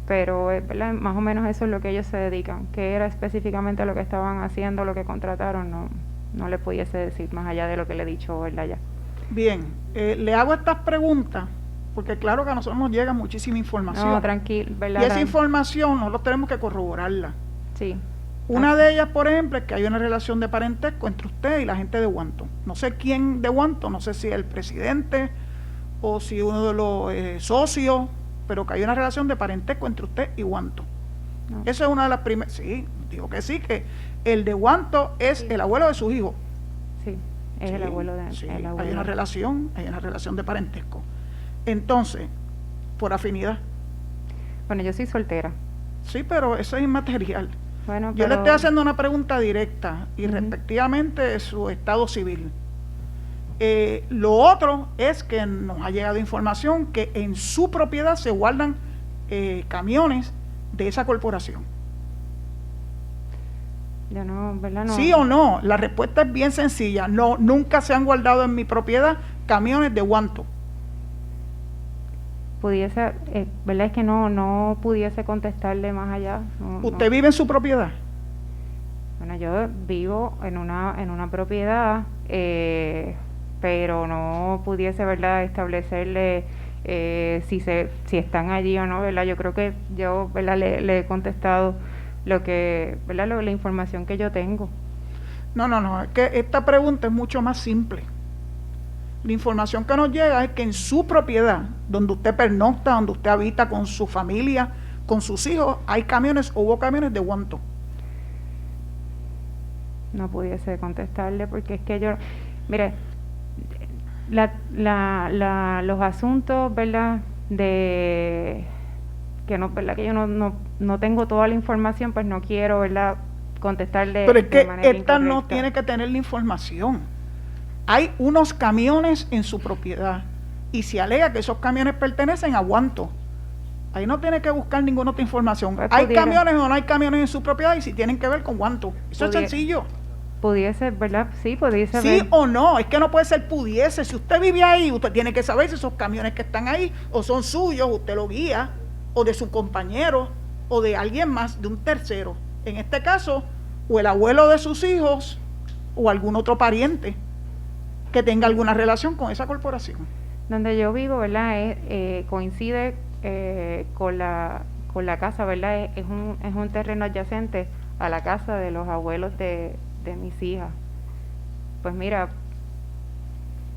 Speaker 6: pero ¿verdad? Más o menos eso es lo que ellos se dedican. ¿Qué era específicamente lo que estaban haciendo, lo que contrataron? No le pudiese decir más allá de lo que le he dicho, ¿verdad? Ya.
Speaker 1: Bien, le hago estas preguntas porque claro que a nosotros nos llega muchísima información.
Speaker 6: No, tranquilo, ¿verdad?
Speaker 1: Y esa información nosotros tenemos que corroborarla.
Speaker 6: Sí.
Speaker 1: Una de ellas, por ejemplo, es que hay una relación de parentesco entre usted y la gente de Huanto. No sé quién de Huanto, no sé si el presidente o si uno de los socios, pero que hay una relación de parentesco entre usted y Huanto.
Speaker 6: No.
Speaker 1: Esa es una de las primeras. Sí, digo que sí, que el de Huanto es el abuelo de sus hijos.
Speaker 6: Sí, es el abuelo de
Speaker 1: Sí,
Speaker 6: el abuelo.
Speaker 1: hay una relación de parentesco. Entonces, por afinidad.
Speaker 6: Bueno, yo soy soltera.
Speaker 1: Sí, pero eso es inmaterial.
Speaker 6: Bueno,
Speaker 1: Yo le
Speaker 6: pero
Speaker 1: estoy haciendo una pregunta directa y
Speaker 6: Ujú.
Speaker 1: respectivamente de su estado civil. Lo otro es que nos ha llegado información que en su propiedad se guardan camiones de esa corporación.
Speaker 6: Yo no, ¿verdad? No.
Speaker 1: ¿Sí o no? La respuesta es bien sencilla. No, nunca se han guardado en mi propiedad camiones de Guanto.
Speaker 6: Pudiese, ¿verdad? Es que no pudiese contestarle más allá.
Speaker 1: ¿Usted vive en su propiedad?
Speaker 6: Bueno, yo vivo en una propiedad, pero no pudiese, ¿verdad?, establecerle si están allí o no, ¿verdad? Yo creo que yo, ¿verdad?, le he contestado lo que, ¿verdad?, la información que yo tengo.
Speaker 1: No, es que esta pregunta es mucho más simple. La información que nos llega es que en su propiedad, donde usted pernocta, donde usted habita con su familia, con sus hijos, hay camiones o hubo camiones de Guanto.
Speaker 6: No pudiese contestarle porque es que yo, mire, los asuntos, ¿verdad?, de que no, ¿verdad?, que yo no tengo toda la información, pues no quiero, ¿verdad?, contestarle.
Speaker 1: Pero es que
Speaker 6: manera
Speaker 1: esta no
Speaker 6: incorrecta.
Speaker 1: tiene que tener la información. Hay unos camiones en su propiedad y se alega que esos camiones pertenecen a Guanto. Ahí no tiene que buscar ninguna otra información.
Speaker 6: Pues
Speaker 1: ¿Hay
Speaker 6: pudiera.
Speaker 1: camiones o no hay camiones en su propiedad y si tienen que ver con Guanto? Eso es sencillo.
Speaker 6: Pudiese, ¿verdad? Sí, pudiese
Speaker 1: Sí
Speaker 6: ver.
Speaker 1: o no, es que no puede ser pudiese. Si usted vive ahí, usted tiene que saber si esos camiones que están ahí o son suyos, usted lo guía, o de su compañero, o de alguien más, de un tercero. En este caso, o el abuelo de sus hijos, o algún otro pariente que tenga alguna relación con esa corporación.
Speaker 6: Donde yo vivo, ¿verdad?, coincide con la casa, ¿verdad? Es un terreno adyacente a la casa de los abuelos de mis hijas. Pues mira,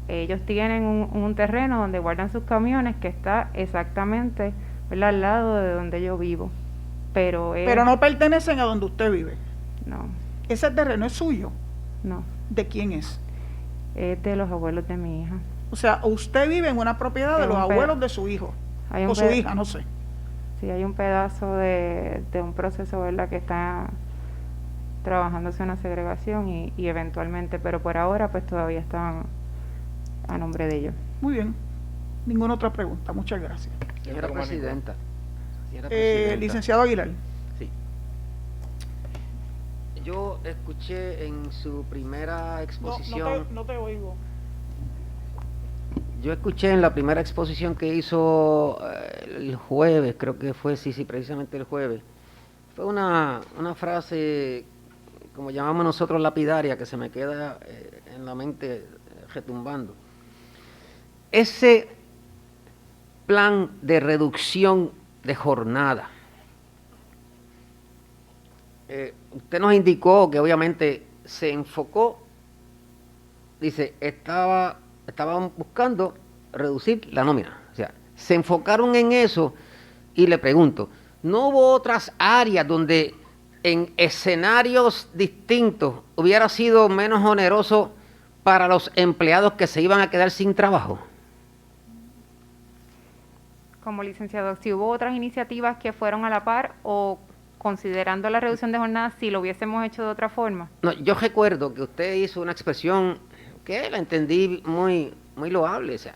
Speaker 6: ellos tienen un terreno donde guardan sus camiones que está exactamente, ¿verdad?, al lado de donde yo vivo. Pero
Speaker 1: no pertenecen a donde usted vive.
Speaker 6: No.
Speaker 1: Ese terreno es suyo.
Speaker 6: No.
Speaker 1: ¿De quién es?
Speaker 6: Es de los abuelos de mi hija.
Speaker 1: O sea, usted vive en una propiedad de los abuelos de su hijo o su hija, no sé.
Speaker 6: Sí, hay un pedazo de un proceso, ¿verdad?, que está trabajándose una segregación y eventualmente, pero por ahora pues todavía están a nombre de ellos.
Speaker 1: Muy bien. Ninguna otra pregunta. Muchas gracias.
Speaker 3: Señora Presidenta.
Speaker 1: Licenciado Aguilar.
Speaker 3: Sí. Yo escuché en su primera exposición.
Speaker 1: No te oigo.
Speaker 3: Yo escuché en la primera exposición que hizo el jueves, creo que fue, sí, precisamente el jueves. Fue una frase, como llamamos nosotros, lapidaria, que se me queda en la mente retumbando. Ese plan de reducción de jornada, usted nos indicó que obviamente se enfocó, dice, estaban buscando reducir la nómina. O sea, se enfocaron en eso y le pregunto, ¿no hubo otras áreas donde en escenarios distintos hubiera sido menos oneroso para los empleados que se iban a quedar sin trabajo?
Speaker 6: Como licenciado, si hubo otras iniciativas que fueron a la par o considerando la reducción de jornada, si lo hubiésemos hecho de otra forma.
Speaker 3: No, yo recuerdo que usted hizo una expresión que la entendí muy loable, o sea,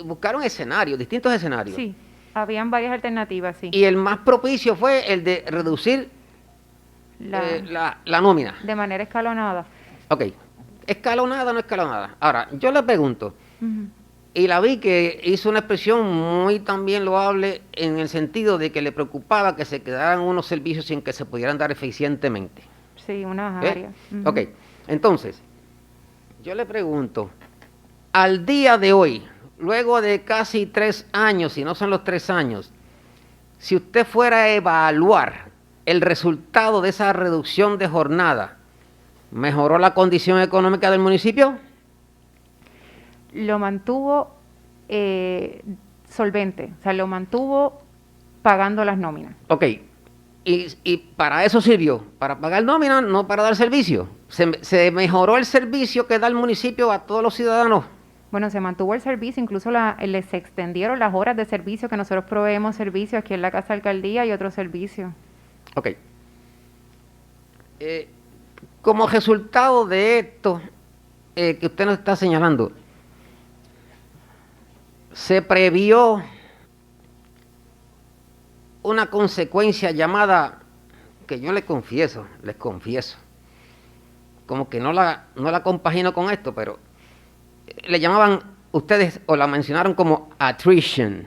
Speaker 3: buscaron escenarios, distintos escenarios.
Speaker 6: Sí, habían varias alternativas, sí.
Speaker 3: Y el más propicio fue el de reducir la nómina.
Speaker 6: De manera escalonada.
Speaker 3: Ok, escalonada o no escalonada. Ahora, yo le pregunto, y la vi que hizo una expresión muy también loable en el sentido de que le preocupaba que se quedaran unos servicios sin que se pudieran dar eficientemente.
Speaker 6: Sí, unas áreas.
Speaker 3: Ok, entonces, yo le pregunto, al día de hoy, luego de casi 3 años, si no son los 3 años, si usted fuera a evaluar el resultado de esa reducción de jornada, ¿mejoró la condición económica del municipio?
Speaker 6: Lo mantuvo solvente, o sea, lo mantuvo pagando las nóminas.
Speaker 3: Ok, y para eso sirvió, para pagar nóminas, no para dar servicio. ¿Se mejoró el servicio que da el municipio a todos los ciudadanos?
Speaker 6: Bueno, se mantuvo el servicio, incluso les extendieron las horas de servicio que nosotros proveemos servicios aquí en la Casa de Alcaldía y otros servicios.
Speaker 3: Ok. Como resultado de esto que usted nos está señalando, se previó una consecuencia llamada, que yo les confieso, como que no la compagino con esto, pero le llamaban ustedes o la mencionaron como attrition.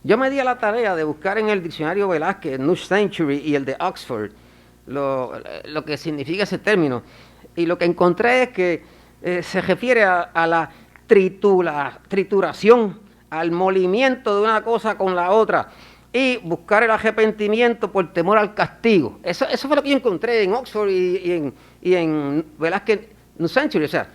Speaker 3: Yo me di a la tarea de buscar en el diccionario Velázquez, New Century y el de Oxford, lo que significa ese término. Y lo que encontré es que se refiere a la trituración, al molimiento de una cosa con la otra, y buscar el arrepentimiento por temor al castigo. Eso fue lo que yo encontré en Oxford y en Velázquez New Century. O sea,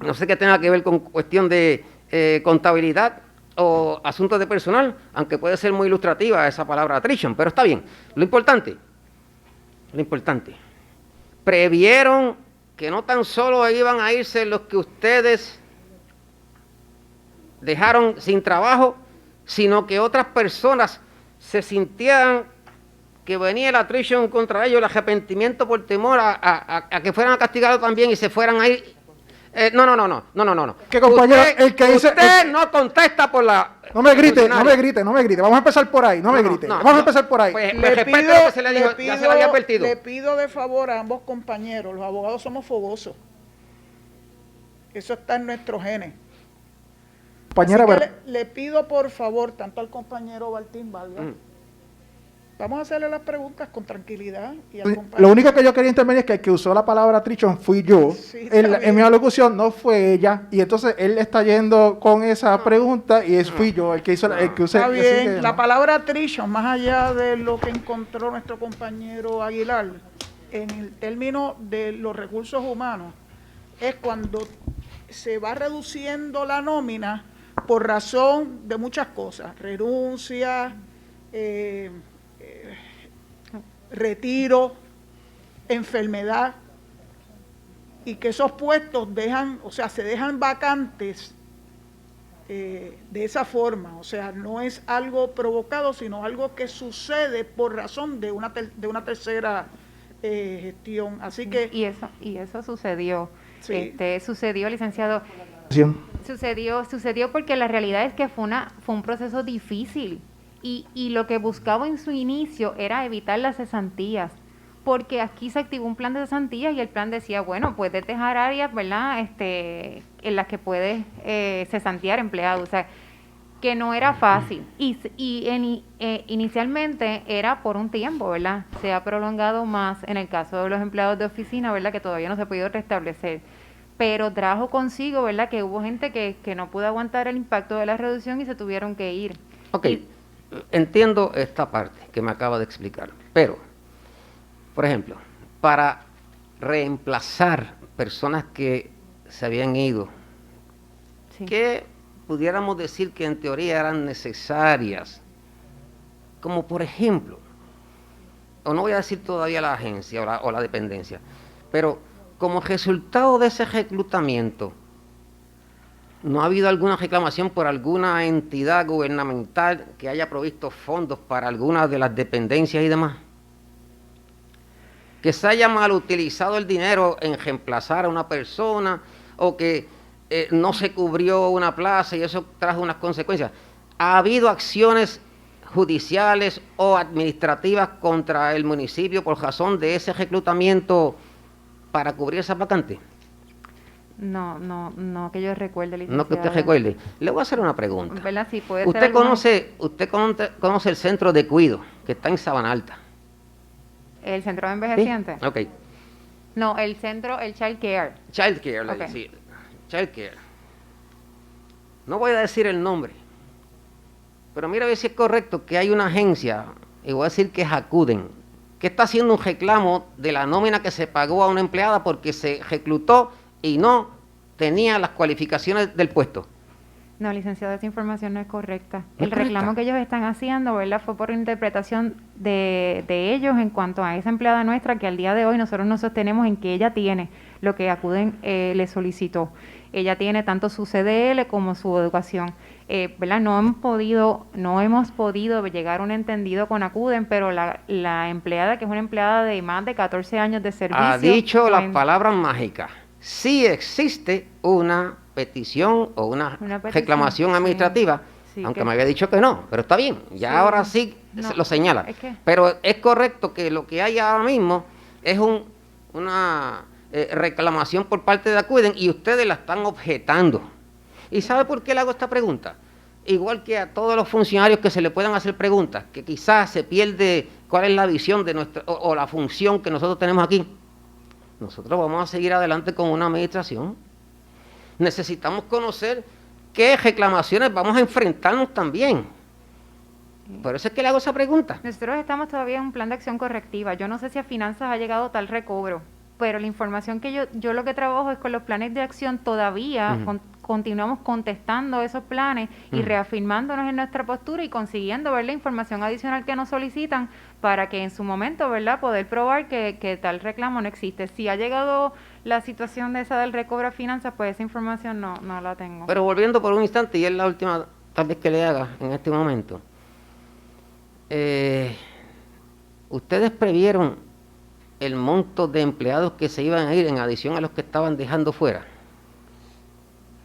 Speaker 3: no sé qué tenga que ver con cuestión de contabilidad o asuntos de personal, aunque puede ser muy ilustrativa esa palabra attrition, pero está bien. Lo importante, previeron que no tan solo iban a irse los que ustedes dejaron sin trabajo, sino que otras personas se sintieran que venía el attrition contra ellos, el arrepentimiento por temor a que fueran castigados también y se fueran a ir. No.
Speaker 7: Que compañero, el que dice...
Speaker 3: Usted no contesta por la...
Speaker 7: No me grite. Vamos a empezar por ahí, Vamos a empezar por ahí.
Speaker 3: Pues respeto lo que se le dijo, ya se le había advertido.
Speaker 1: Le pido de favor a ambos compañeros, los abogados somos fogosos. Eso está en nuestros genes.
Speaker 7: Compañera,
Speaker 1: Así que le pido por favor, tanto al compañero Baltín Valga, vamos a hacerle las preguntas con tranquilidad. Y al compañero.
Speaker 7: Lo único que yo quería intervenir es que el que usó la palabra attrition fui yo.
Speaker 1: Sí,
Speaker 7: En mi alocución no fue ella. Y entonces él está yendo con esa pregunta y fui yo el que hizo el que usé.
Speaker 1: Está
Speaker 7: así
Speaker 1: bien,
Speaker 7: que,
Speaker 1: la palabra attrition, más allá de lo que encontró nuestro compañero Aguilar, en el término de los recursos humanos, es cuando se va reduciendo la nómina por razón de muchas cosas, renuncia, retiro, enfermedad, y que esos puestos se dejan vacantes de esa forma, o sea, no es algo provocado, sino algo que sucede por razón de una tercera gestión, así que...
Speaker 6: Y eso sucedió,
Speaker 1: Sí.
Speaker 6: sucedió, licenciado. Sucedió porque la realidad es que fue un proceso difícil y lo que buscaba en su inicio era evitar las cesantías, porque aquí se activó un plan de cesantías y el plan decía, bueno, puedes dejar áreas, ¿verdad?, en las que puedes cesantear empleados, o sea, que no era fácil inicialmente era por un tiempo, ¿verdad? Se ha prolongado más en el caso de los empleados de oficina, ¿verdad?, que todavía no se ha podido restablecer. Pero trajo consigo, ¿verdad?, que hubo gente que no pudo aguantar el impacto de la reducción y se tuvieron que ir.
Speaker 3: Ok, entiendo esta parte que me acaba de explicar, pero, por ejemplo, para reemplazar personas que se habían ido,
Speaker 6: Sí.
Speaker 3: que pudiéramos decir que en teoría eran necesarias, como por ejemplo, o no voy a decir todavía la agencia o la dependencia, pero como resultado de ese reclutamiento, ¿no ha habido alguna reclamación por alguna entidad gubernamental que haya provisto fondos para algunas de las dependencias y demás? Que se haya mal utilizado el dinero en reemplazar a una persona o que no se cubrió una plaza y eso trajo unas consecuencias. ¿Ha habido acciones judiciales o administrativas contra el municipio por razón de ese reclutamiento para cubrir esa vacante?
Speaker 6: No que yo recuerde, licenciada.
Speaker 3: No que usted recuerde. Le voy a hacer una pregunta.
Speaker 6: ¿Verdad? Sí, puede ser
Speaker 3: ¿Usted conoce el centro de cuido que está en Sabana Alta?
Speaker 6: ¿El centro de
Speaker 3: ¿Sí?
Speaker 6: envejecientes?
Speaker 3: Ok.
Speaker 6: No, el Child Care.
Speaker 3: Child Care,
Speaker 6: Ok.
Speaker 3: sí. Child Care. No voy a decir el nombre, pero mira a ver si es correcto que hay una agencia, y voy a decir que es Acuden, que está haciendo un reclamo de la nómina que se pagó a una empleada porque se reclutó y no tenía las cualificaciones del puesto.
Speaker 6: No, licenciada, esa información no es correcta.
Speaker 3: ¿No
Speaker 6: El
Speaker 3: es
Speaker 6: reclamo
Speaker 3: correcta?
Speaker 6: que ellos están haciendo, ¿verdad?, fue por interpretación de ellos en cuanto a esa empleada nuestra que al día de hoy nosotros nos sostenemos en que ella tiene lo que Acuden le solicitó. Ella tiene tanto su CDL como su educación. ¿Verdad? No hemos podido llegar a un entendido con Acuden, pero la empleada, que es una empleada de más de 14 años de servicio...
Speaker 3: Ha dicho las
Speaker 6: pues,
Speaker 3: palabras mágicas. Sí existe una petición o una
Speaker 6: petición,
Speaker 3: reclamación
Speaker 6: sí.
Speaker 3: administrativa,
Speaker 6: Sí,
Speaker 3: aunque
Speaker 6: que-
Speaker 3: me había dicho que no, pero está bien, ya
Speaker 6: Sí,
Speaker 3: ahora sí
Speaker 6: no,
Speaker 3: lo señala.
Speaker 6: es que-
Speaker 3: Pero es correcto que lo que hay ahora mismo es una reclamación por parte de Acuiden y ustedes la están objetando. ¿Y sabe por qué le hago esta pregunta? Igual que a todos los funcionarios que se le puedan hacer preguntas, que quizás se pierde cuál es la visión de nuestra o la función que nosotros tenemos aquí. Nosotros vamos a seguir adelante con una administración. Necesitamos conocer qué reclamaciones vamos a enfrentarnos también. Por eso es que le hago esa pregunta.
Speaker 6: Nosotros estamos todavía en un plan de acción correctiva. Yo no sé si a finanzas ha llegado tal recobro, pero la información que yo lo que trabajo es con los planes de acción todavía.
Speaker 3: Ujú.
Speaker 6: Continuamos contestando esos planes y
Speaker 3: Ujú.
Speaker 6: reafirmándonos en nuestra postura y consiguiendo ver la información adicional que nos solicitan para que en su momento, ¿verdad?, poder probar que tal reclamo no existe. Si ha llegado la situación de esa del recobro a finanzas, pues esa información no la tengo.
Speaker 3: Pero volviendo por un instante, y es la última tal vez que le haga en este momento. ¿Ustedes previeron el monto de empleados que se iban a ir en adición a los que estaban dejando fuera?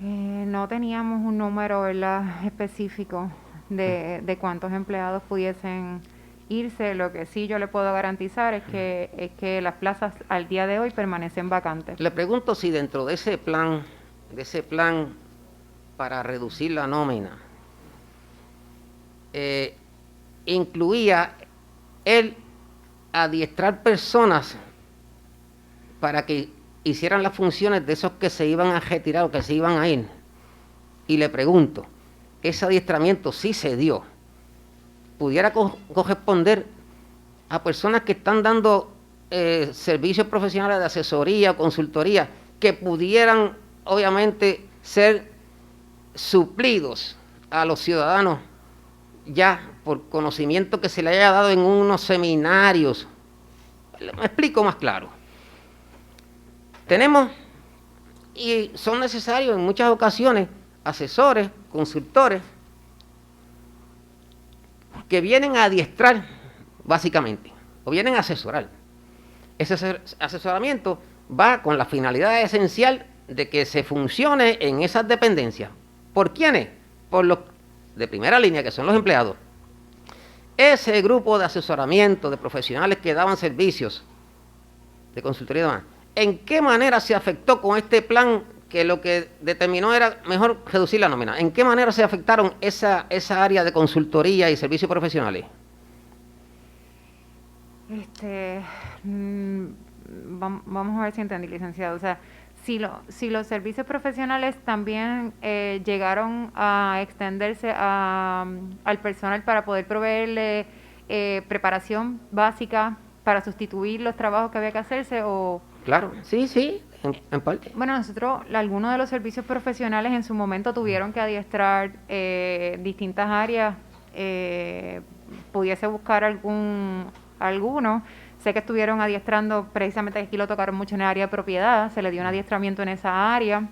Speaker 6: No teníamos un número, ¿verdad?, específico de cuántos empleados pudiesen irse. Lo que sí yo le puedo garantizar es que las plazas al día de hoy permanecen vacantes.
Speaker 3: Le pregunto si dentro de ese plan para reducir la nómina, incluía el adiestrar personas para que hicieran las funciones de esos que se iban a retirar o que se iban a ir. Y le pregunto, ¿ese adiestramiento sí se dio? ¿Pudiera corresponder a personas que están dando servicios profesionales de asesoría o consultoría que pudieran obviamente ser suplidos a los ciudadanos ya por conocimiento que se le haya dado en unos seminarios? Me explico más claro. Tenemos, y son necesarios en muchas ocasiones, asesores, consultores, que vienen a adiestrar, básicamente, o vienen a asesorar. Ese asesoramiento va con la finalidad esencial de que se funcione en esas dependencias. ¿Por quiénes? Por los de primera línea, que son los empleados. Ese grupo de asesoramiento de profesionales que daban servicios de consultoría y demás, ¿en qué manera se afectó con este plan que lo que determinó era mejor reducir la nómina? ¿En qué manera se afectaron esa área de consultoría y servicios profesionales?
Speaker 6: Vamos a ver si entendí, licenciado. O sea, si los servicios profesionales también llegaron a extenderse al personal para poder proveerle preparación básica para sustituir los trabajos que había que hacerse o...
Speaker 3: Claro, sí, en parte.
Speaker 6: Bueno, nosotros, algunos de los servicios profesionales en su momento tuvieron que adiestrar distintas áreas, pudiese buscar alguno. Sé que estuvieron adiestrando, precisamente aquí lo tocaron mucho en el área de propiedad, se le dio un adiestramiento en esa área.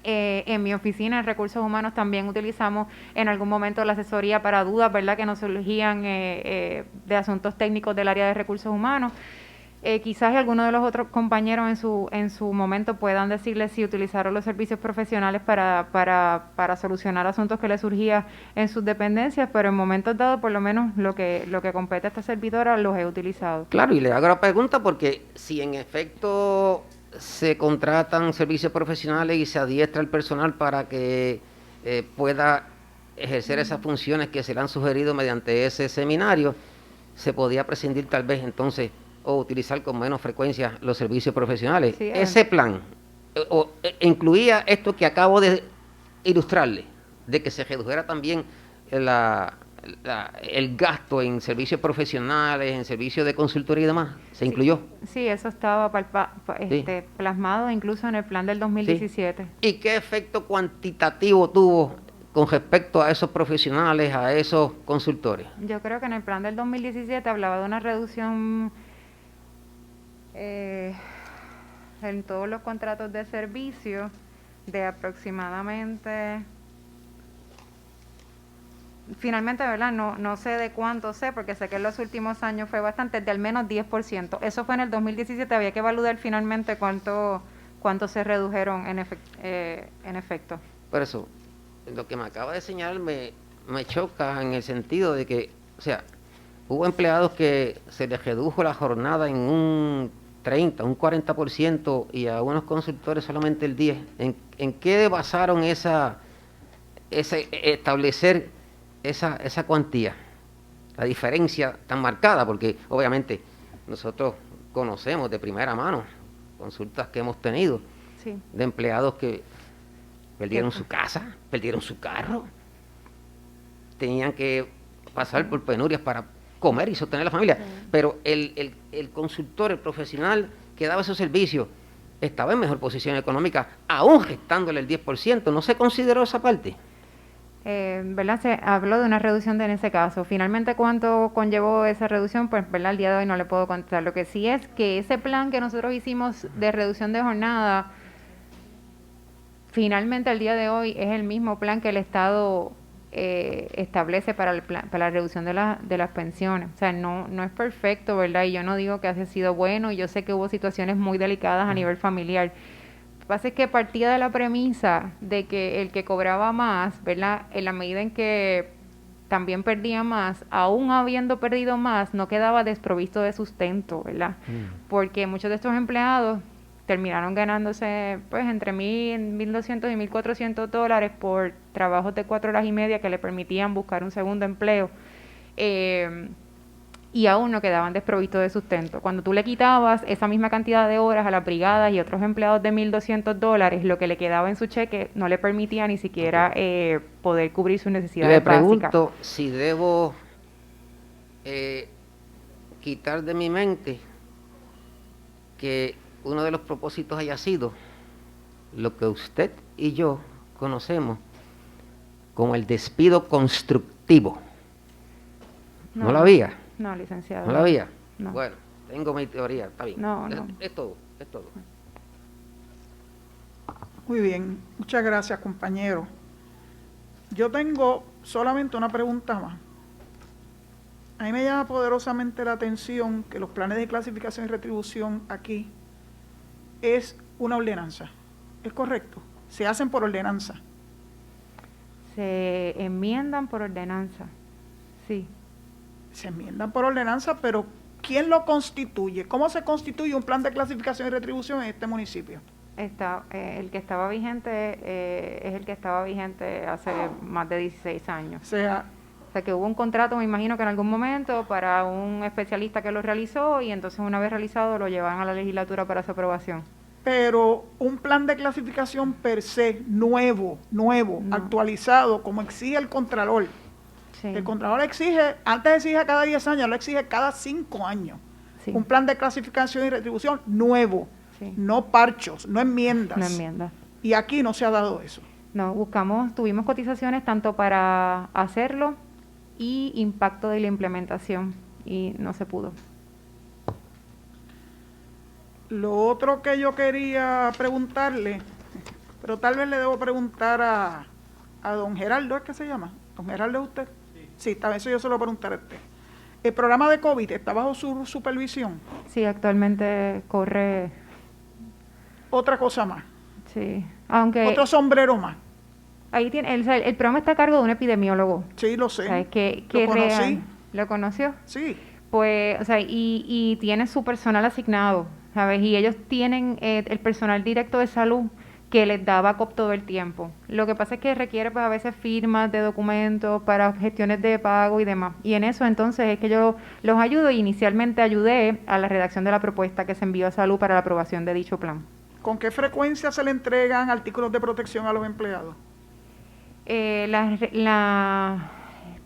Speaker 6: En mi oficina, en Recursos Humanos, también utilizamos en algún momento la asesoría para dudas, ¿verdad?, que nos surgían de asuntos técnicos del área de Recursos Humanos. Quizás algunos de los otros compañeros en su momento puedan decirles si utilizaron los servicios profesionales para solucionar asuntos que les surgían en sus dependencias, pero en momentos dados, por lo menos lo que compete a esta servidora, los he utilizado.
Speaker 3: Claro, y le hago la pregunta porque si en efecto se contratan servicios profesionales y se adiestra el personal para que pueda ejercer esas funciones que se le han sugerido mediante ese seminario, se podía prescindir tal vez entonces o utilizar con menos frecuencia los servicios profesionales.
Speaker 6: Sí,
Speaker 3: ese plan incluía esto que acabo de ilustrarle, de que se redujera también el gasto en servicios profesionales, en servicios de consultoría y demás. ¿Se incluyó?
Speaker 6: Sí, eso estaba plasmado incluso en el plan del 2017.
Speaker 3: Sí. ¿Y qué efecto cuantitativo tuvo con respecto a esos profesionales, a esos consultores?
Speaker 6: Yo creo que en el plan del 2017 hablaba de una reducción en todos los contratos de servicio de aproximadamente, finalmente, ¿verdad? No sé de cuánto porque sé que en los últimos años fue bastante, de al menos 10%. Eso fue en el 2017, había que evaluar finalmente cuánto cuánto se redujeron en efecto.
Speaker 3: Por eso, lo que me acaba de señalar me choca en el sentido de que, o sea, hubo empleados que se les redujo la jornada en un 30, un 40% y a unos consultores solamente el 10%. ¿En qué basaron establecer esa cuantía? La diferencia tan marcada, porque obviamente nosotros conocemos de primera mano consultas que hemos tenido
Speaker 6: Sí.
Speaker 3: de empleados que perdieron su casa, perdieron su carro, tenían que pasar por penurias para comer y sostener la familia, pero el consultor, el profesional que daba esos servicios estaba en mejor posición económica, aún gestándole el 10%. ¿No se consideró esa parte?
Speaker 6: ¿Verdad? Se habló de una reducción en ese caso. Finalmente, ¿cuánto conllevó esa reducción? Pues, ¿verdad? Al día de hoy no le puedo contestar. Lo que sí es que ese plan que nosotros hicimos de reducción de jornada, finalmente al día de hoy es el mismo plan que el Estado establece para la reducción de las pensiones. O sea, no es perfecto, ¿verdad? Y yo no digo que haya sido bueno, y yo sé que hubo situaciones muy delicadas a nivel familiar. Lo que pasa es que partía de la premisa de que el que cobraba más, ¿verdad? En la medida en que también perdía más, aún habiendo perdido más, no quedaba desprovisto de sustento, ¿verdad? Porque muchos de estos empleados terminaron ganándose pues entre $1,200 y $1,400 por trabajos de 4 horas y media que le permitían buscar un segundo empleo. Y aún no quedaban desprovistos de sustento. Cuando tú le quitabas esa misma cantidad de horas a las brigadas y otros empleados de $1,200, lo que le quedaba en su cheque no le permitía ni siquiera poder cubrir sus necesidades básicas.
Speaker 3: Le pregunto si debo quitar de mi mente que uno de los propósitos haya sido lo que usted y yo conocemos como el despido constructivo. ¿No lo había?
Speaker 6: No, licenciado.
Speaker 3: ¿No la había?
Speaker 6: No.
Speaker 3: Bueno, tengo mi teoría, está bien.
Speaker 6: No.
Speaker 3: Es todo, es todo.
Speaker 1: Muy bien, muchas gracias, compañero. Yo tengo solamente una pregunta más. A mí me llama poderosamente la atención que los planes de clasificación y retribución aquí es una ordenanza. ¿Es correcto? Se hacen por ordenanza.
Speaker 6: Se enmiendan por ordenanza, sí.
Speaker 1: Se enmiendan por ordenanza, pero ¿quién lo constituye? ¿Cómo se constituye un plan de clasificación y retribución en este municipio?
Speaker 6: El que estaba vigente es el que estaba vigente hace más de 16 años.
Speaker 1: O sea
Speaker 6: que hubo un contrato, me imagino que en algún momento, para un especialista que lo realizó, y entonces una vez realizado lo llevaron a la legislatura para su aprobación.
Speaker 1: Pero un plan de clasificación per se, nuevo,
Speaker 6: No.
Speaker 1: actualizado, como exige el Contralor.
Speaker 6: Sí.
Speaker 1: El Contralor exige, antes exige cada 10 años, lo exige cada 5 años.
Speaker 6: Sí.
Speaker 1: Un plan de clasificación y retribución nuevo,
Speaker 6: Sí.
Speaker 1: no parchos, no enmiendas.
Speaker 6: No enmiendas.
Speaker 1: Y aquí no se ha dado eso.
Speaker 6: No, tuvimos cotizaciones tanto para hacerlo y impacto de la implementación, y no se pudo.
Speaker 1: Lo otro que yo quería preguntarle, pero tal vez le debo preguntar a don Geraldo, ¿es que se llama? ¿Don Geraldo es usted? Sí, tal vez eso yo se lo preguntaré a usted. ¿El programa de COVID está bajo su supervisión?
Speaker 6: Sí, actualmente corre,
Speaker 1: Otra cosa más,
Speaker 6: sí, aunque
Speaker 1: otro sombrero más.
Speaker 6: ahí tiene, el programa está a cargo de un epidemiólogo.
Speaker 1: Sí, lo sé.
Speaker 6: O sea, que
Speaker 1: Lo conocí.
Speaker 6: real, ¿lo conoció?
Speaker 1: Sí,
Speaker 6: Pues, o sea, y tiene su personal asignado, ¿sabes? Y ellos tienen el personal directo de salud que les da backup todo el tiempo. Lo que pasa es que requiere pues a veces firmas de documentos para gestiones de pago y demás. Y en eso entonces es que yo los ayudo, y inicialmente ayudé a la redacción de la propuesta que se envió a salud para la aprobación de dicho plan.
Speaker 1: ¿con qué frecuencia se le entregan artículos de protección a los empleados?
Speaker 6: La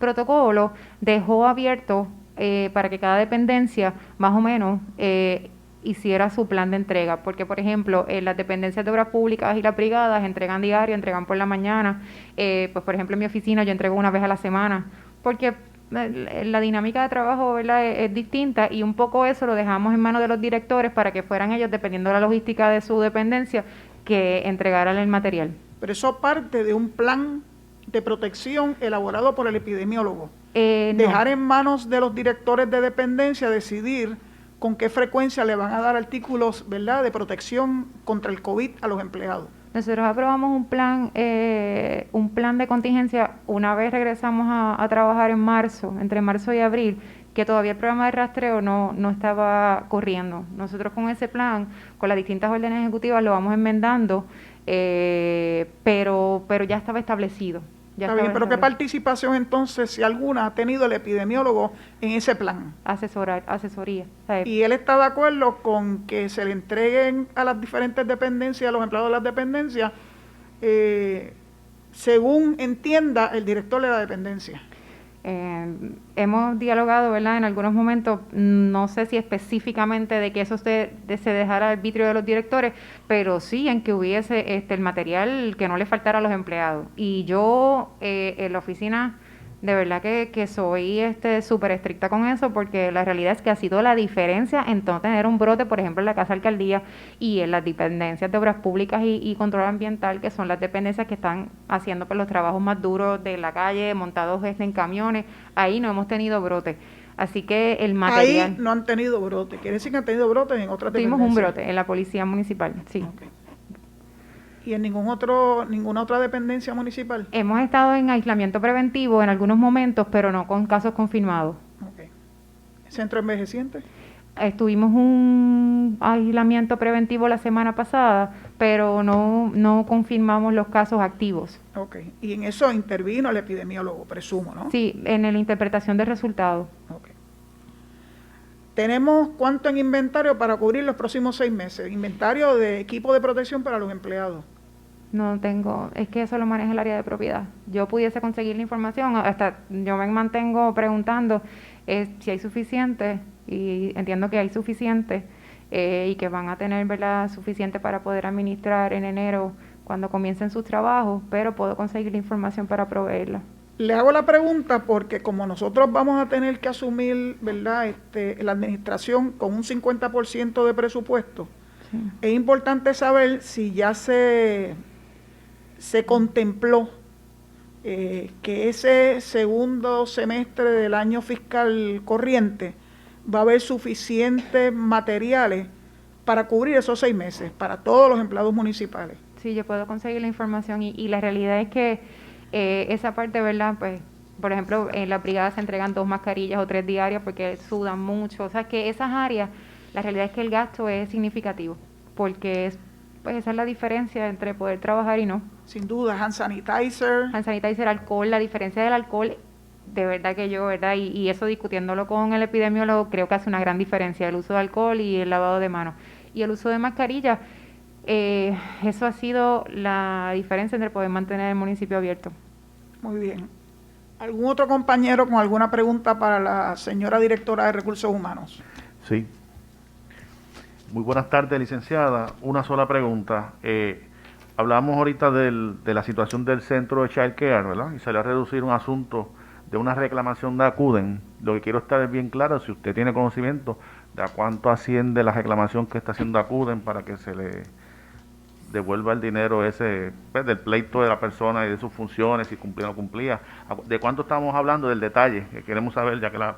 Speaker 6: protocolo dejó abierto para que cada dependencia más o menos hiciera su plan de entrega, porque por ejemplo las dependencias de obras públicas y las brigadas entregan diario, entregan por la mañana, pues por ejemplo en mi oficina yo entrego una vez a la semana, porque la dinámica de trabajo, ¿verdad?, es distinta, y un poco eso lo dejamos en manos de los directores para que fueran ellos, dependiendo de la logística de su dependencia, que entregaran el material.
Speaker 1: Pero eso parte de un plan de protección elaborado por el epidemiólogo.
Speaker 6: No.
Speaker 1: Dejar en manos de los directores de dependencia decidir con qué frecuencia le van a dar artículos, ¿verdad?, de protección contra el COVID a los empleados.
Speaker 6: Nosotros aprobamos un plan de contingencia una vez regresamos a trabajar en marzo, entre marzo y abril, que todavía el programa de rastreo no estaba corriendo. Nosotros con ese plan, con las distintas órdenes ejecutivas, lo vamos enmendando, pero ya estaba establecido.
Speaker 1: Está bien, pero ¿qué participación entonces, si alguna, ha tenido el epidemiólogo en ese plan?
Speaker 6: Asesoría. ¿Sabes?
Speaker 1: ¿Y él está de acuerdo con que se le entreguen a las diferentes dependencias, a los empleados de las dependencias, según entienda el director de la dependencia?
Speaker 6: Hemos dialogado, ¿verdad?, en algunos momentos, no sé si específicamente de que eso se dejara al arbitrio de los directores, pero sí en que hubiese el material que no le faltara a los empleados. Y yo en la oficina de verdad que soy súper estricta con eso, porque la realidad es que ha sido la diferencia en no tener un brote, por ejemplo, en la Casa Alcaldía y en las dependencias de obras públicas y control ambiental, que son las dependencias que están haciendo pues, los trabajos más duros de la calle, montados en camiones. Ahí no hemos tenido brote. Así que el material...
Speaker 1: Ahí no han tenido brote. Quiere decir que han tenido brotes en otras dependencias.
Speaker 6: Tuvimos un brote en la Policía Municipal, sí.
Speaker 1: Okay. ¿Y en ninguna otra dependencia municipal?
Speaker 6: Hemos estado en aislamiento preventivo en algunos momentos, pero no con casos confirmados.
Speaker 1: Okay. ¿Centro envejeciente?
Speaker 6: Estuvimos un aislamiento preventivo la semana pasada, pero no confirmamos los casos activos.
Speaker 1: Ok. Y en eso intervino el epidemiólogo, presumo, ¿no?
Speaker 6: Sí, en la interpretación de resultados.
Speaker 1: Ok. ¿Tenemos cuánto en inventario para cubrir los próximos 6 meses? Inventario de equipo de protección para los empleados.
Speaker 6: No tengo, es que eso lo maneja el área de propiedad. Yo pudiese conseguir la información, hasta yo me mantengo preguntando si hay suficiente, y entiendo que hay suficiente, y que van a tener, ¿verdad?, suficiente para poder administrar en enero cuando comiencen sus trabajos, pero puedo conseguir la información para proveerla.
Speaker 1: Le hago la pregunta porque como nosotros vamos a tener que asumir, ¿verdad?, la administración con un 50% de presupuesto, sí, es importante saber si ya se contempló que ese segundo semestre del año fiscal corriente va a haber suficientes materiales para cubrir esos 6 meses, para todos los empleados municipales.
Speaker 6: Sí, yo puedo conseguir la información y la realidad es que esa parte, ¿verdad?, pues, por ejemplo, en la brigada se entregan 2 mascarillas o 3 diarias porque sudan mucho. O sea, que esas áreas, la realidad es que el gasto es significativo, porque pues esa es la diferencia entre poder trabajar y no.
Speaker 1: Sin duda, hand sanitizer,
Speaker 6: alcohol, la diferencia del alcohol, de verdad que yo, ¿verdad? Y eso discutiéndolo con el epidemiólogo, creo que hace una gran diferencia, el uso de alcohol y el lavado de manos. Y el uso de mascarilla, eso ha sido la diferencia entre poder mantener el municipio abierto.
Speaker 1: Muy bien. ¿Algún otro compañero con alguna pregunta para la señora directora de Recursos Humanos?
Speaker 5: Sí. Muy buenas tardes, licenciada. Una sola pregunta. Hablábamos ahorita de la situación del centro de Child Care, ¿verdad? Y salió a reducir un asunto de una reclamación de ACUDEN. Lo que quiero estar es bien claro, si usted tiene conocimiento de a cuánto asciende la reclamación que está haciendo ACUDEN para que se le devuelva el dinero ese, pues, del pleito de la persona y de sus funciones, si cumplía o no cumplía. ¿De cuánto estamos hablando del detalle? Que queremos saber, ya que la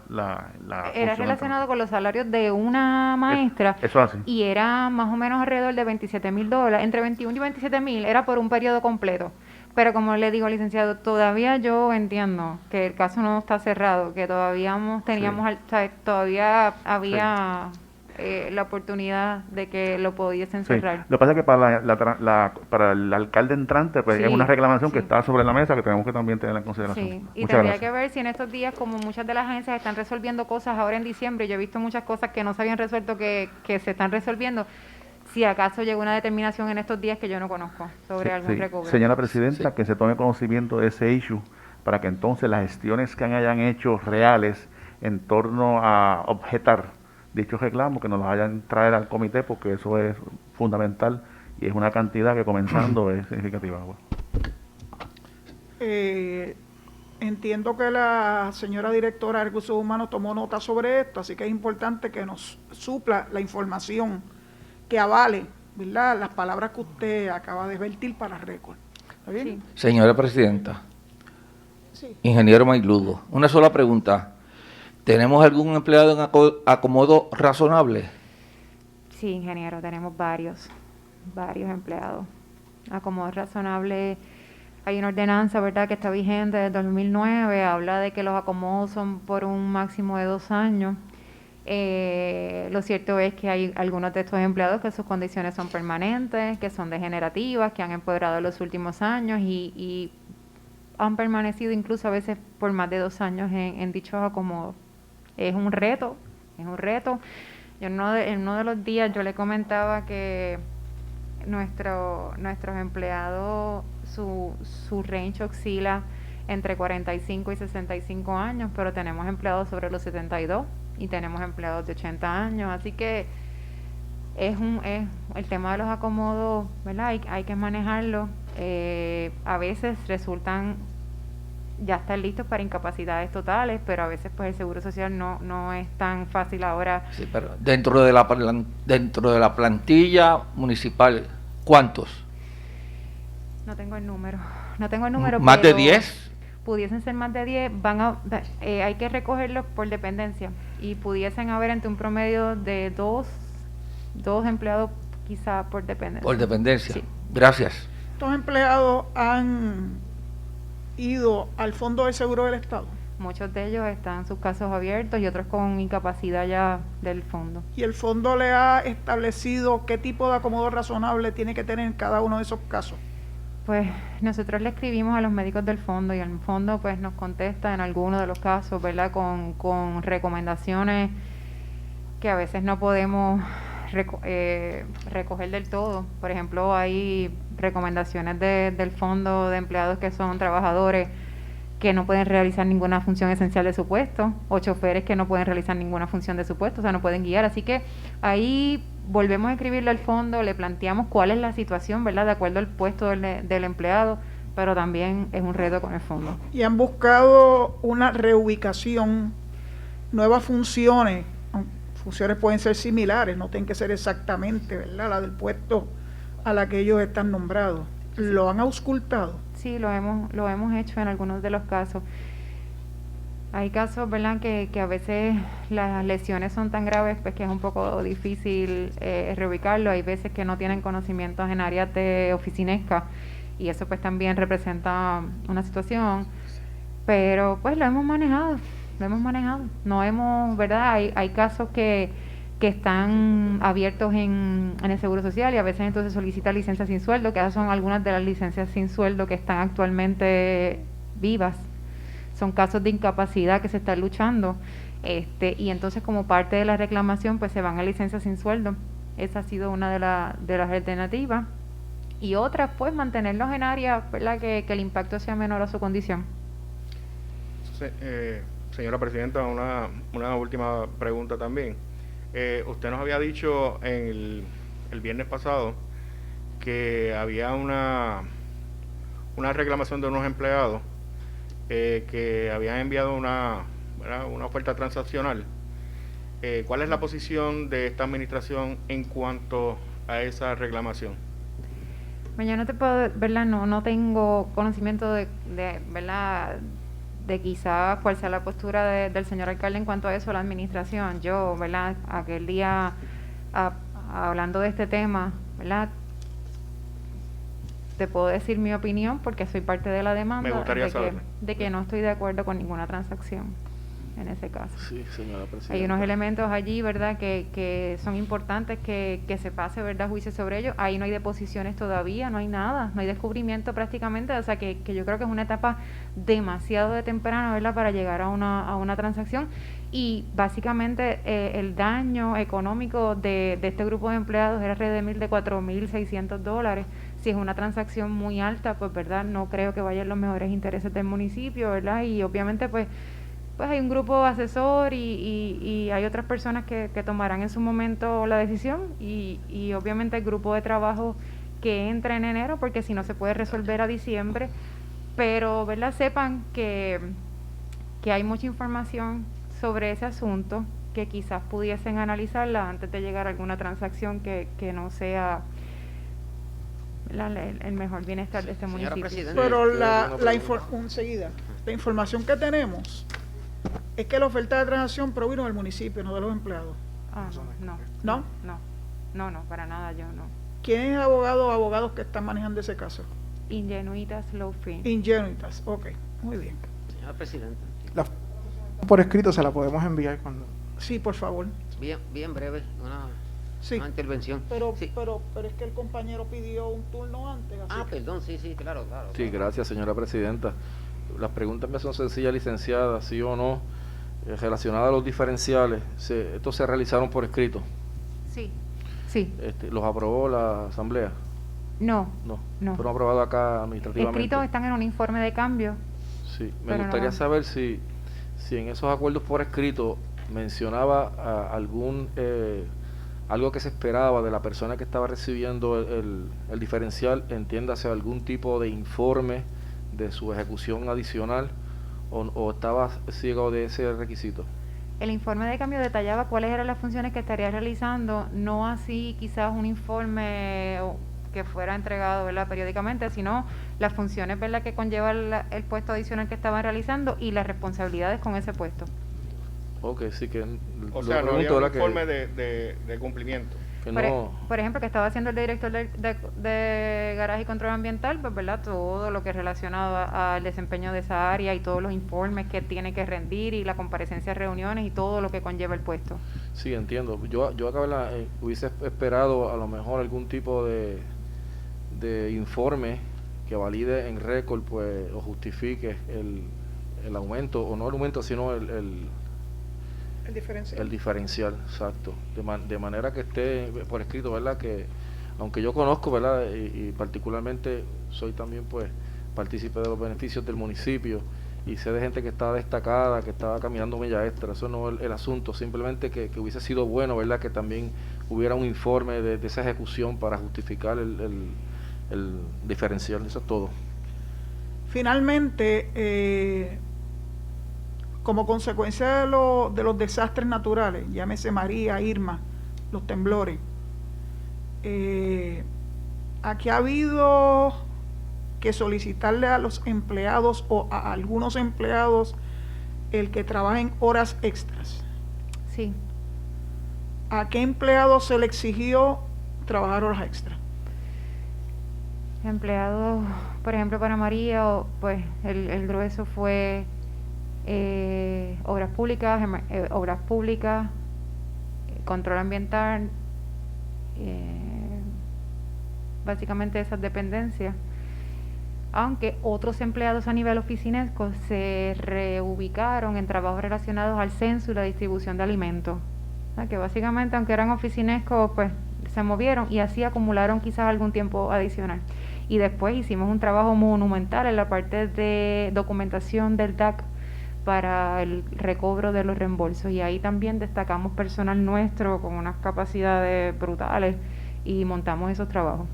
Speaker 6: era relacionado con los salarios de una maestra.
Speaker 5: Eso así.
Speaker 6: Y era más o menos alrededor de $27,000, entre 21 y 27,000, era por un periodo completo. Pero como le digo, licenciado, todavía yo entiendo que el caso no está cerrado, que todavía teníamos, sí, todavía había... Sí, la oportunidad de que lo pudiesen cerrar.
Speaker 5: Sí. Lo que pasa es que para el alcalde entrante pues, sí, es una reclamación, sí, que está sobre la mesa que tenemos que también tener en consideración.
Speaker 6: Sí, y tendría que ver si en estos días, como muchas de las agencias están resolviendo cosas ahora en diciembre, yo he visto muchas cosas que no se habían resuelto que se están resolviendo, si acaso llegó una determinación en estos días que yo no conozco sobre algún recobro.
Speaker 5: Señora Presidenta, que se tome conocimiento de ese issue para que entonces las gestiones que hayan hecho reales en torno a objetar dichos reclamos, que nos los hayan traer al comité, porque eso es fundamental y es una cantidad que comenzando es significativa.
Speaker 1: Entiendo que la señora directora de Recursos Humanos tomó nota sobre esto, así que es importante que nos supla la información que avale, ¿verdad?, las palabras que usted acaba de vertir para récord. ¿Está bien?
Speaker 10: Sí. Señora Presidenta,
Speaker 1: sí,
Speaker 10: ingeniero Mailudo, una sola pregunta. ¿Tenemos algún empleado en acomodo razonable?
Speaker 6: Sí, ingeniero, tenemos varios empleados. Acomodo razonable. Hay una ordenanza, ¿verdad?, que está vigente desde 2009, habla de que los acomodos son por un máximo de 2 años. Lo cierto es que hay algunos de estos empleados que sus condiciones son permanentes, que son degenerativas, que han empeorado en los últimos años y han permanecido incluso a veces por más de 2 años en dichos acomodos. Es un reto. Yo en uno de los días yo le comentaba que nuestros empleados, su range oscila entre 45 y 65 años, pero tenemos empleados sobre los 72 y tenemos empleados de 80 años, así que es el tema de los acomodos, ¿verdad? Hay que manejarlo. A veces resultan ya están listos para incapacidades totales, pero a veces pues el Seguro Social no es tan fácil ahora.
Speaker 10: Sí, pero dentro de la plantilla municipal, ¿cuántos?
Speaker 6: No tengo el número.
Speaker 10: ¿Más de 10?
Speaker 6: Pudiesen ser más de 10, hay que recogerlos por dependencia y pudiesen haber entre un promedio de dos empleados quizá por dependencia.
Speaker 10: Por dependencia.
Speaker 6: Sí.
Speaker 10: Gracias.
Speaker 1: ¿Estos empleados han ido al Fondo de Seguro del Estado?
Speaker 6: Muchos de ellos están sus casos abiertos y otros con incapacidad ya del fondo.
Speaker 1: ¿Y el fondo le ha establecido qué tipo de acomodo razonable tiene que tener en cada uno de esos casos?
Speaker 6: Pues nosotros le escribimos a los médicos del fondo y el fondo pues nos contesta en algunos de los casos, ¿verdad? Con recomendaciones que a veces no podemos recoger del todo. Por ejemplo, hay recomendaciones del fondo de empleados que son trabajadores que no pueden realizar ninguna función esencial de su puesto, o choferes que no pueden realizar ninguna función de su puesto, o sea, no pueden guiar. Así que ahí volvemos a escribirle al fondo, le planteamos cuál es la situación, ¿verdad?, de acuerdo al puesto del empleado, pero también es un reto con el fondo.
Speaker 1: ¿Y han buscado una reubicación, nuevas funciones? Funciones pueden ser similares, no tienen que ser exactamente, ¿verdad?, la del puesto a la que ellos están nombrados. ¿Lo han auscultado?
Speaker 6: Sí, lo hemos hecho en algunos de los casos. Hay casos, ¿verdad?, que a veces las lesiones son tan graves pues que es un poco difícil reubicarlo. Hay veces que no tienen conocimientos en áreas de oficinesca y eso pues también representa una situación, pero pues lo hemos manejado. No hemos, ¿verdad? Hay casos que están abiertos en el Seguro Social y a veces entonces solicita licencias sin sueldo, que esas son algunas de las licencias sin sueldo que están actualmente vivas. Son casos de incapacidad que se están luchando, y entonces como parte de la reclamación pues se van a licencias sin sueldo. Esa ha sido una de las alternativas. Y otras pues mantenerlos en áreas, ¿verdad?, que el impacto sea menor a su condición.
Speaker 2: Señora Presidenta, una última pregunta también. Usted nos había dicho el viernes pasado que había una reclamación de unos empleados que habían enviado una oferta transaccional. ¿Cuál es la posición de esta administración en cuanto a esa reclamación?
Speaker 6: Yo no te puedo, ¿verdad? No tengo conocimiento de ¿verdad?, de quizá cuál sea la postura del señor alcalde en cuanto a eso, la administración. Yo, ¿verdad?, aquel día hablando de este tema, ¿verdad?, te puedo decir mi opinión porque soy parte de la demanda.
Speaker 2: Me gustaría saber.
Speaker 6: De que no estoy de acuerdo con ninguna transacción en ese caso.
Speaker 4: Sí, señora Presidenta.
Speaker 6: Hay unos elementos allí, ¿verdad?, que son importantes que se pase, ¿verdad?, juicio sobre ellos. Ahí no hay deposiciones todavía, no hay nada, no hay descubrimiento prácticamente, o sea que yo creo que es una etapa demasiado de temprano, ¿verdad?, para llegar a una transacción. Y básicamente el daño económico de este grupo de empleados era alrededor de $4,600. Si es una transacción muy alta, pues, ¿verdad?, no creo que vaya en los mejores intereses del municipio, ¿verdad? Y obviamente pues hay un grupo asesor y hay otras personas que tomarán en su momento la decisión y obviamente el grupo de trabajo que entra en enero, porque si no se puede resolver a diciembre, pero, ¿verdad?, sepan que hay mucha información sobre ese asunto que quizás pudiesen analizarla antes de llegar a alguna transacción que no sea el mejor bienestar de este municipio.
Speaker 1: Pero la información que tenemos Es que la oferta de transacción provino del municipio, no de los empleados.
Speaker 6: Ah,
Speaker 1: ¿No?
Speaker 6: No, para nada, yo no.
Speaker 1: ¿Quién es abogado o abogados que están manejando ese caso?
Speaker 6: Ingenuitas Law Firm.
Speaker 1: Ingenitas, ok, muy bien.
Speaker 3: Señora Presidenta,
Speaker 7: La por escrito se la podemos enviar cuando...
Speaker 1: Sí, por favor.
Speaker 3: bien breve,
Speaker 1: Sí.
Speaker 3: una intervención.
Speaker 1: Pero
Speaker 3: Sí.
Speaker 1: es que el compañero pidió un turno antes. Así que-
Speaker 3: Perdón, sí, claro.
Speaker 4: Sí, gracias, señora Presidenta. Las preguntas me son sencillas, licenciada, sí o no, relacionadas a los diferenciales. ¿Estos se realizaron por escrito?
Speaker 6: Sí.
Speaker 4: ¿Los aprobó la Asamblea?
Speaker 6: No.
Speaker 4: ¿Fueron aprobados acá administrativamente?
Speaker 6: Escritos están en un informe de cambio.
Speaker 4: Sí, me
Speaker 6: pero
Speaker 4: gustaría
Speaker 6: no.
Speaker 4: saber si en esos acuerdos por escrito mencionaba algo que se esperaba de la persona que estaba recibiendo el diferencial, entiéndase algún tipo de informe de su ejecución adicional, o estaba ciego de ese requisito.
Speaker 6: El informe de cambio detallaba cuáles eran las funciones que estaría realizando, no así quizás un informe que fuera entregado, ¿verdad?, periódicamente, sino las funciones, ¿verdad?, que conlleva el puesto adicional que estaban realizando y las responsabilidades con ese puesto.
Speaker 4: Ok, sí que...
Speaker 2: O sea, no había un informe de cumplimiento.
Speaker 6: Por ejemplo, que estaba haciendo el director de garaje y control ambiental, pues, ¿verdad?, todo lo que es relacionado al desempeño de esa área y todos los informes que tiene que rendir y la comparecencia a reuniones y todo lo que conlleva el puesto.
Speaker 4: Sí, entiendo. Yo acá hubiese esperado a lo mejor algún tipo de informe que valide en récord, pues, o justifique el aumento, o no el aumento, sino el
Speaker 1: diferencial.
Speaker 4: El diferencial, exacto. De manera que esté por escrito, ¿verdad? Que aunque yo conozco, ¿verdad? Y particularmente soy también, pues, partícipe de los beneficios del municipio y sé de gente que estaba destacada, que estaba caminando milla extra. Eso no es el asunto, simplemente que hubiese sido bueno, ¿verdad? Que también hubiera un informe de esa ejecución para justificar el diferencial. Eso es todo.
Speaker 1: Finalmente, como consecuencia de los desastres naturales, llámese María, Irma, los temblores, aquí ha habido que solicitarle a los empleados o a algunos empleados el que trabajen horas extras.
Speaker 6: Sí.
Speaker 1: ¿A qué empleado se le exigió trabajar horas extras?
Speaker 6: Empleados, por ejemplo, para María, pues el grueso fue obras públicas, control ambiental, básicamente esas dependencias. Aunque otros empleados a nivel oficinesco se reubicaron en trabajos relacionados al censo y la distribución de alimentos. O sea, que básicamente, aunque eran oficinescos, pues se movieron y así acumularon quizás algún tiempo adicional. Y después hicimos un trabajo monumental en la parte de documentación del DAC para el recobro de los reembolsos, y ahí también destacamos personal nuestro con unas capacidades brutales y montamos esos trabajos.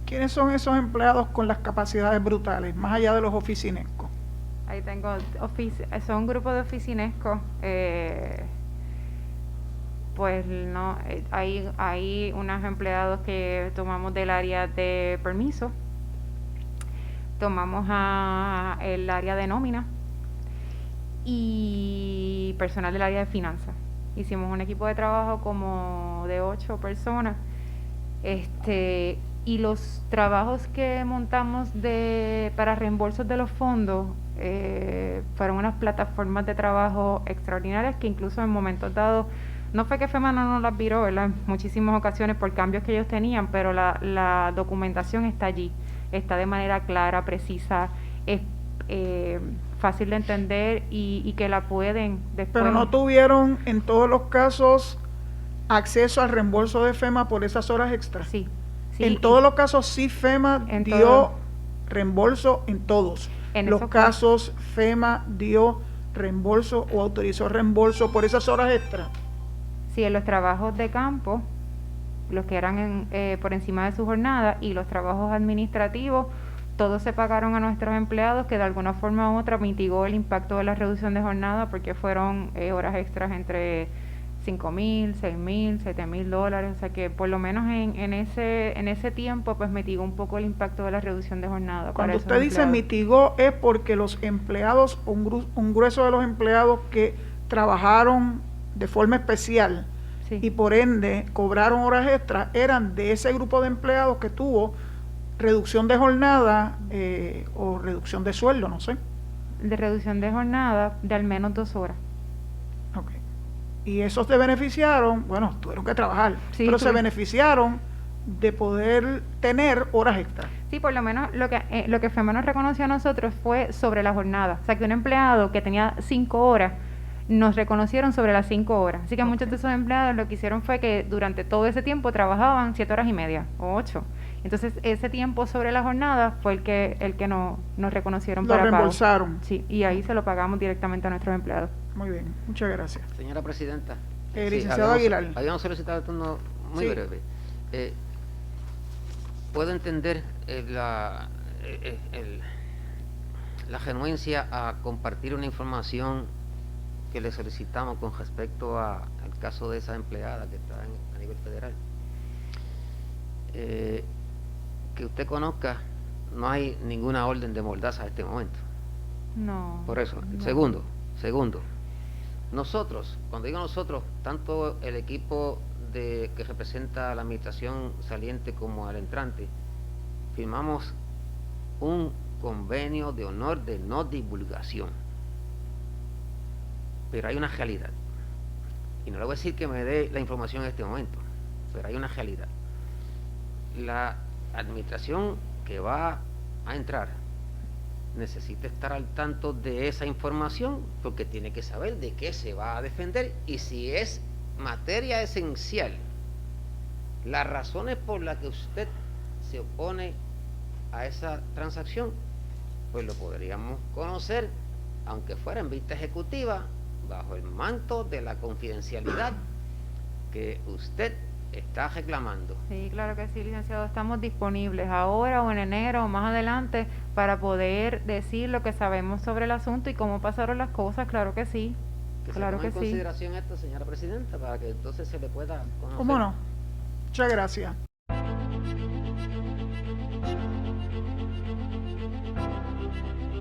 Speaker 1: ¿Quiénes son esos empleados con las capacidades brutales, más allá de los oficinescos?
Speaker 6: Ahí tengo, son un grupo de oficinescos, pues no, hay unos empleados que tomamos del área de permiso, tomamos el área de nómina y personal del área de finanzas. Hicimos un equipo de trabajo como de 8 personas, y los trabajos que montamos para reembolsos de los fondos fueron unas plataformas de trabajo extraordinarias que incluso en momentos dados, no fue que FEMA no nos las viró, ¿verdad?, en muchísimas ocasiones por cambios que ellos tenían, pero la documentación está allí, está de manera clara, precisa, es fácil de entender y que la pueden después...
Speaker 1: Pero no tuvieron en todos los casos acceso al reembolso de FEMA por esas horas extras.
Speaker 6: Sí.
Speaker 1: En todos los casos sí FEMA dio reembolso, en todos los casos FEMA dio reembolso o autorizó reembolso por esas horas extras.
Speaker 6: Sí, en los trabajos de campo, los que eran por encima de su jornada, y los trabajos administrativos, todos se pagaron a nuestros empleados, que de alguna forma u otra mitigó el impacto de la reducción de jornada, porque fueron horas extras entre $5,000, $6,000, $7,000, o sea que por lo menos en ese tiempo pues mitigó un poco el impacto de la reducción de jornada.
Speaker 1: Cuando
Speaker 6: para
Speaker 1: usted
Speaker 6: esos
Speaker 1: dice
Speaker 6: empleados.
Speaker 1: mitigó es porque los empleados, un grueso de los empleados que trabajaron de forma especial
Speaker 6: Sí.
Speaker 1: y por ende cobraron horas extras, eran de ese grupo de empleados que tuvo reducción de jornada o reducción de sueldo, no sé.
Speaker 6: De reducción de jornada de al menos 2 horas.
Speaker 1: Ok. Y esos se beneficiaron, bueno, tuvieron que trabajar,
Speaker 6: Sí,
Speaker 1: pero se beneficiaron de poder tener horas extras.
Speaker 6: Sí, por lo menos lo que FEMA nos reconoció a nosotros fue sobre la jornada. O sea, que un empleado que tenía 5 horas, nos reconocieron sobre las 5 horas. Así que muchos de esos empleados lo que hicieron fue que durante todo ese tiempo trabajaban 7 horas y media o 8. Entonces, ese tiempo sobre la jornada fue el que nos reconocieron
Speaker 1: Lo
Speaker 6: para pago.
Speaker 1: reembolsaron.
Speaker 6: Sí, y ahí se lo pagamos directamente a nuestros empleados.
Speaker 1: Muy bien, muchas gracias.
Speaker 3: Señora Presidenta.
Speaker 1: Licenciado Aguilar.
Speaker 3: Habíamos solicitado el turno muy
Speaker 1: Sí.
Speaker 3: breve. Puedo entender la renuencia a compartir una información que le solicitamos con respecto al caso de esa empleada que está a nivel federal. Que usted conozca, no hay ninguna orden de mordaza a este momento.
Speaker 6: No.
Speaker 3: Por eso.
Speaker 6: no.
Speaker 3: Segundo, nosotros, cuando digo nosotros, tanto el equipo que representa la administración saliente como al entrante, firmamos un convenio de honor de no divulgación. Pero hay una realidad. Y no le voy a decir que me dé la información en este momento, pero hay una realidad. La administración que va a entrar necesita estar al tanto de esa información porque tiene que saber de qué se va a defender y si es materia esencial, las razones por las que usted se opone a esa transacción, pues lo podríamos conocer, aunque fuera en vista ejecutiva, bajo el manto de la confidencialidad que usted está reclamando.
Speaker 6: Sí, claro que sí, licenciado. Estamos disponibles ahora o en enero o más adelante para poder decir lo que sabemos sobre el asunto y cómo pasaron las cosas. Claro que sí.
Speaker 3: Que
Speaker 6: Claro
Speaker 3: se tome
Speaker 6: que
Speaker 3: en
Speaker 6: sí.
Speaker 3: consideración esto, señora Presidenta, para que entonces se le pueda conocer.
Speaker 1: ¿Cómo no? Muchas gracias.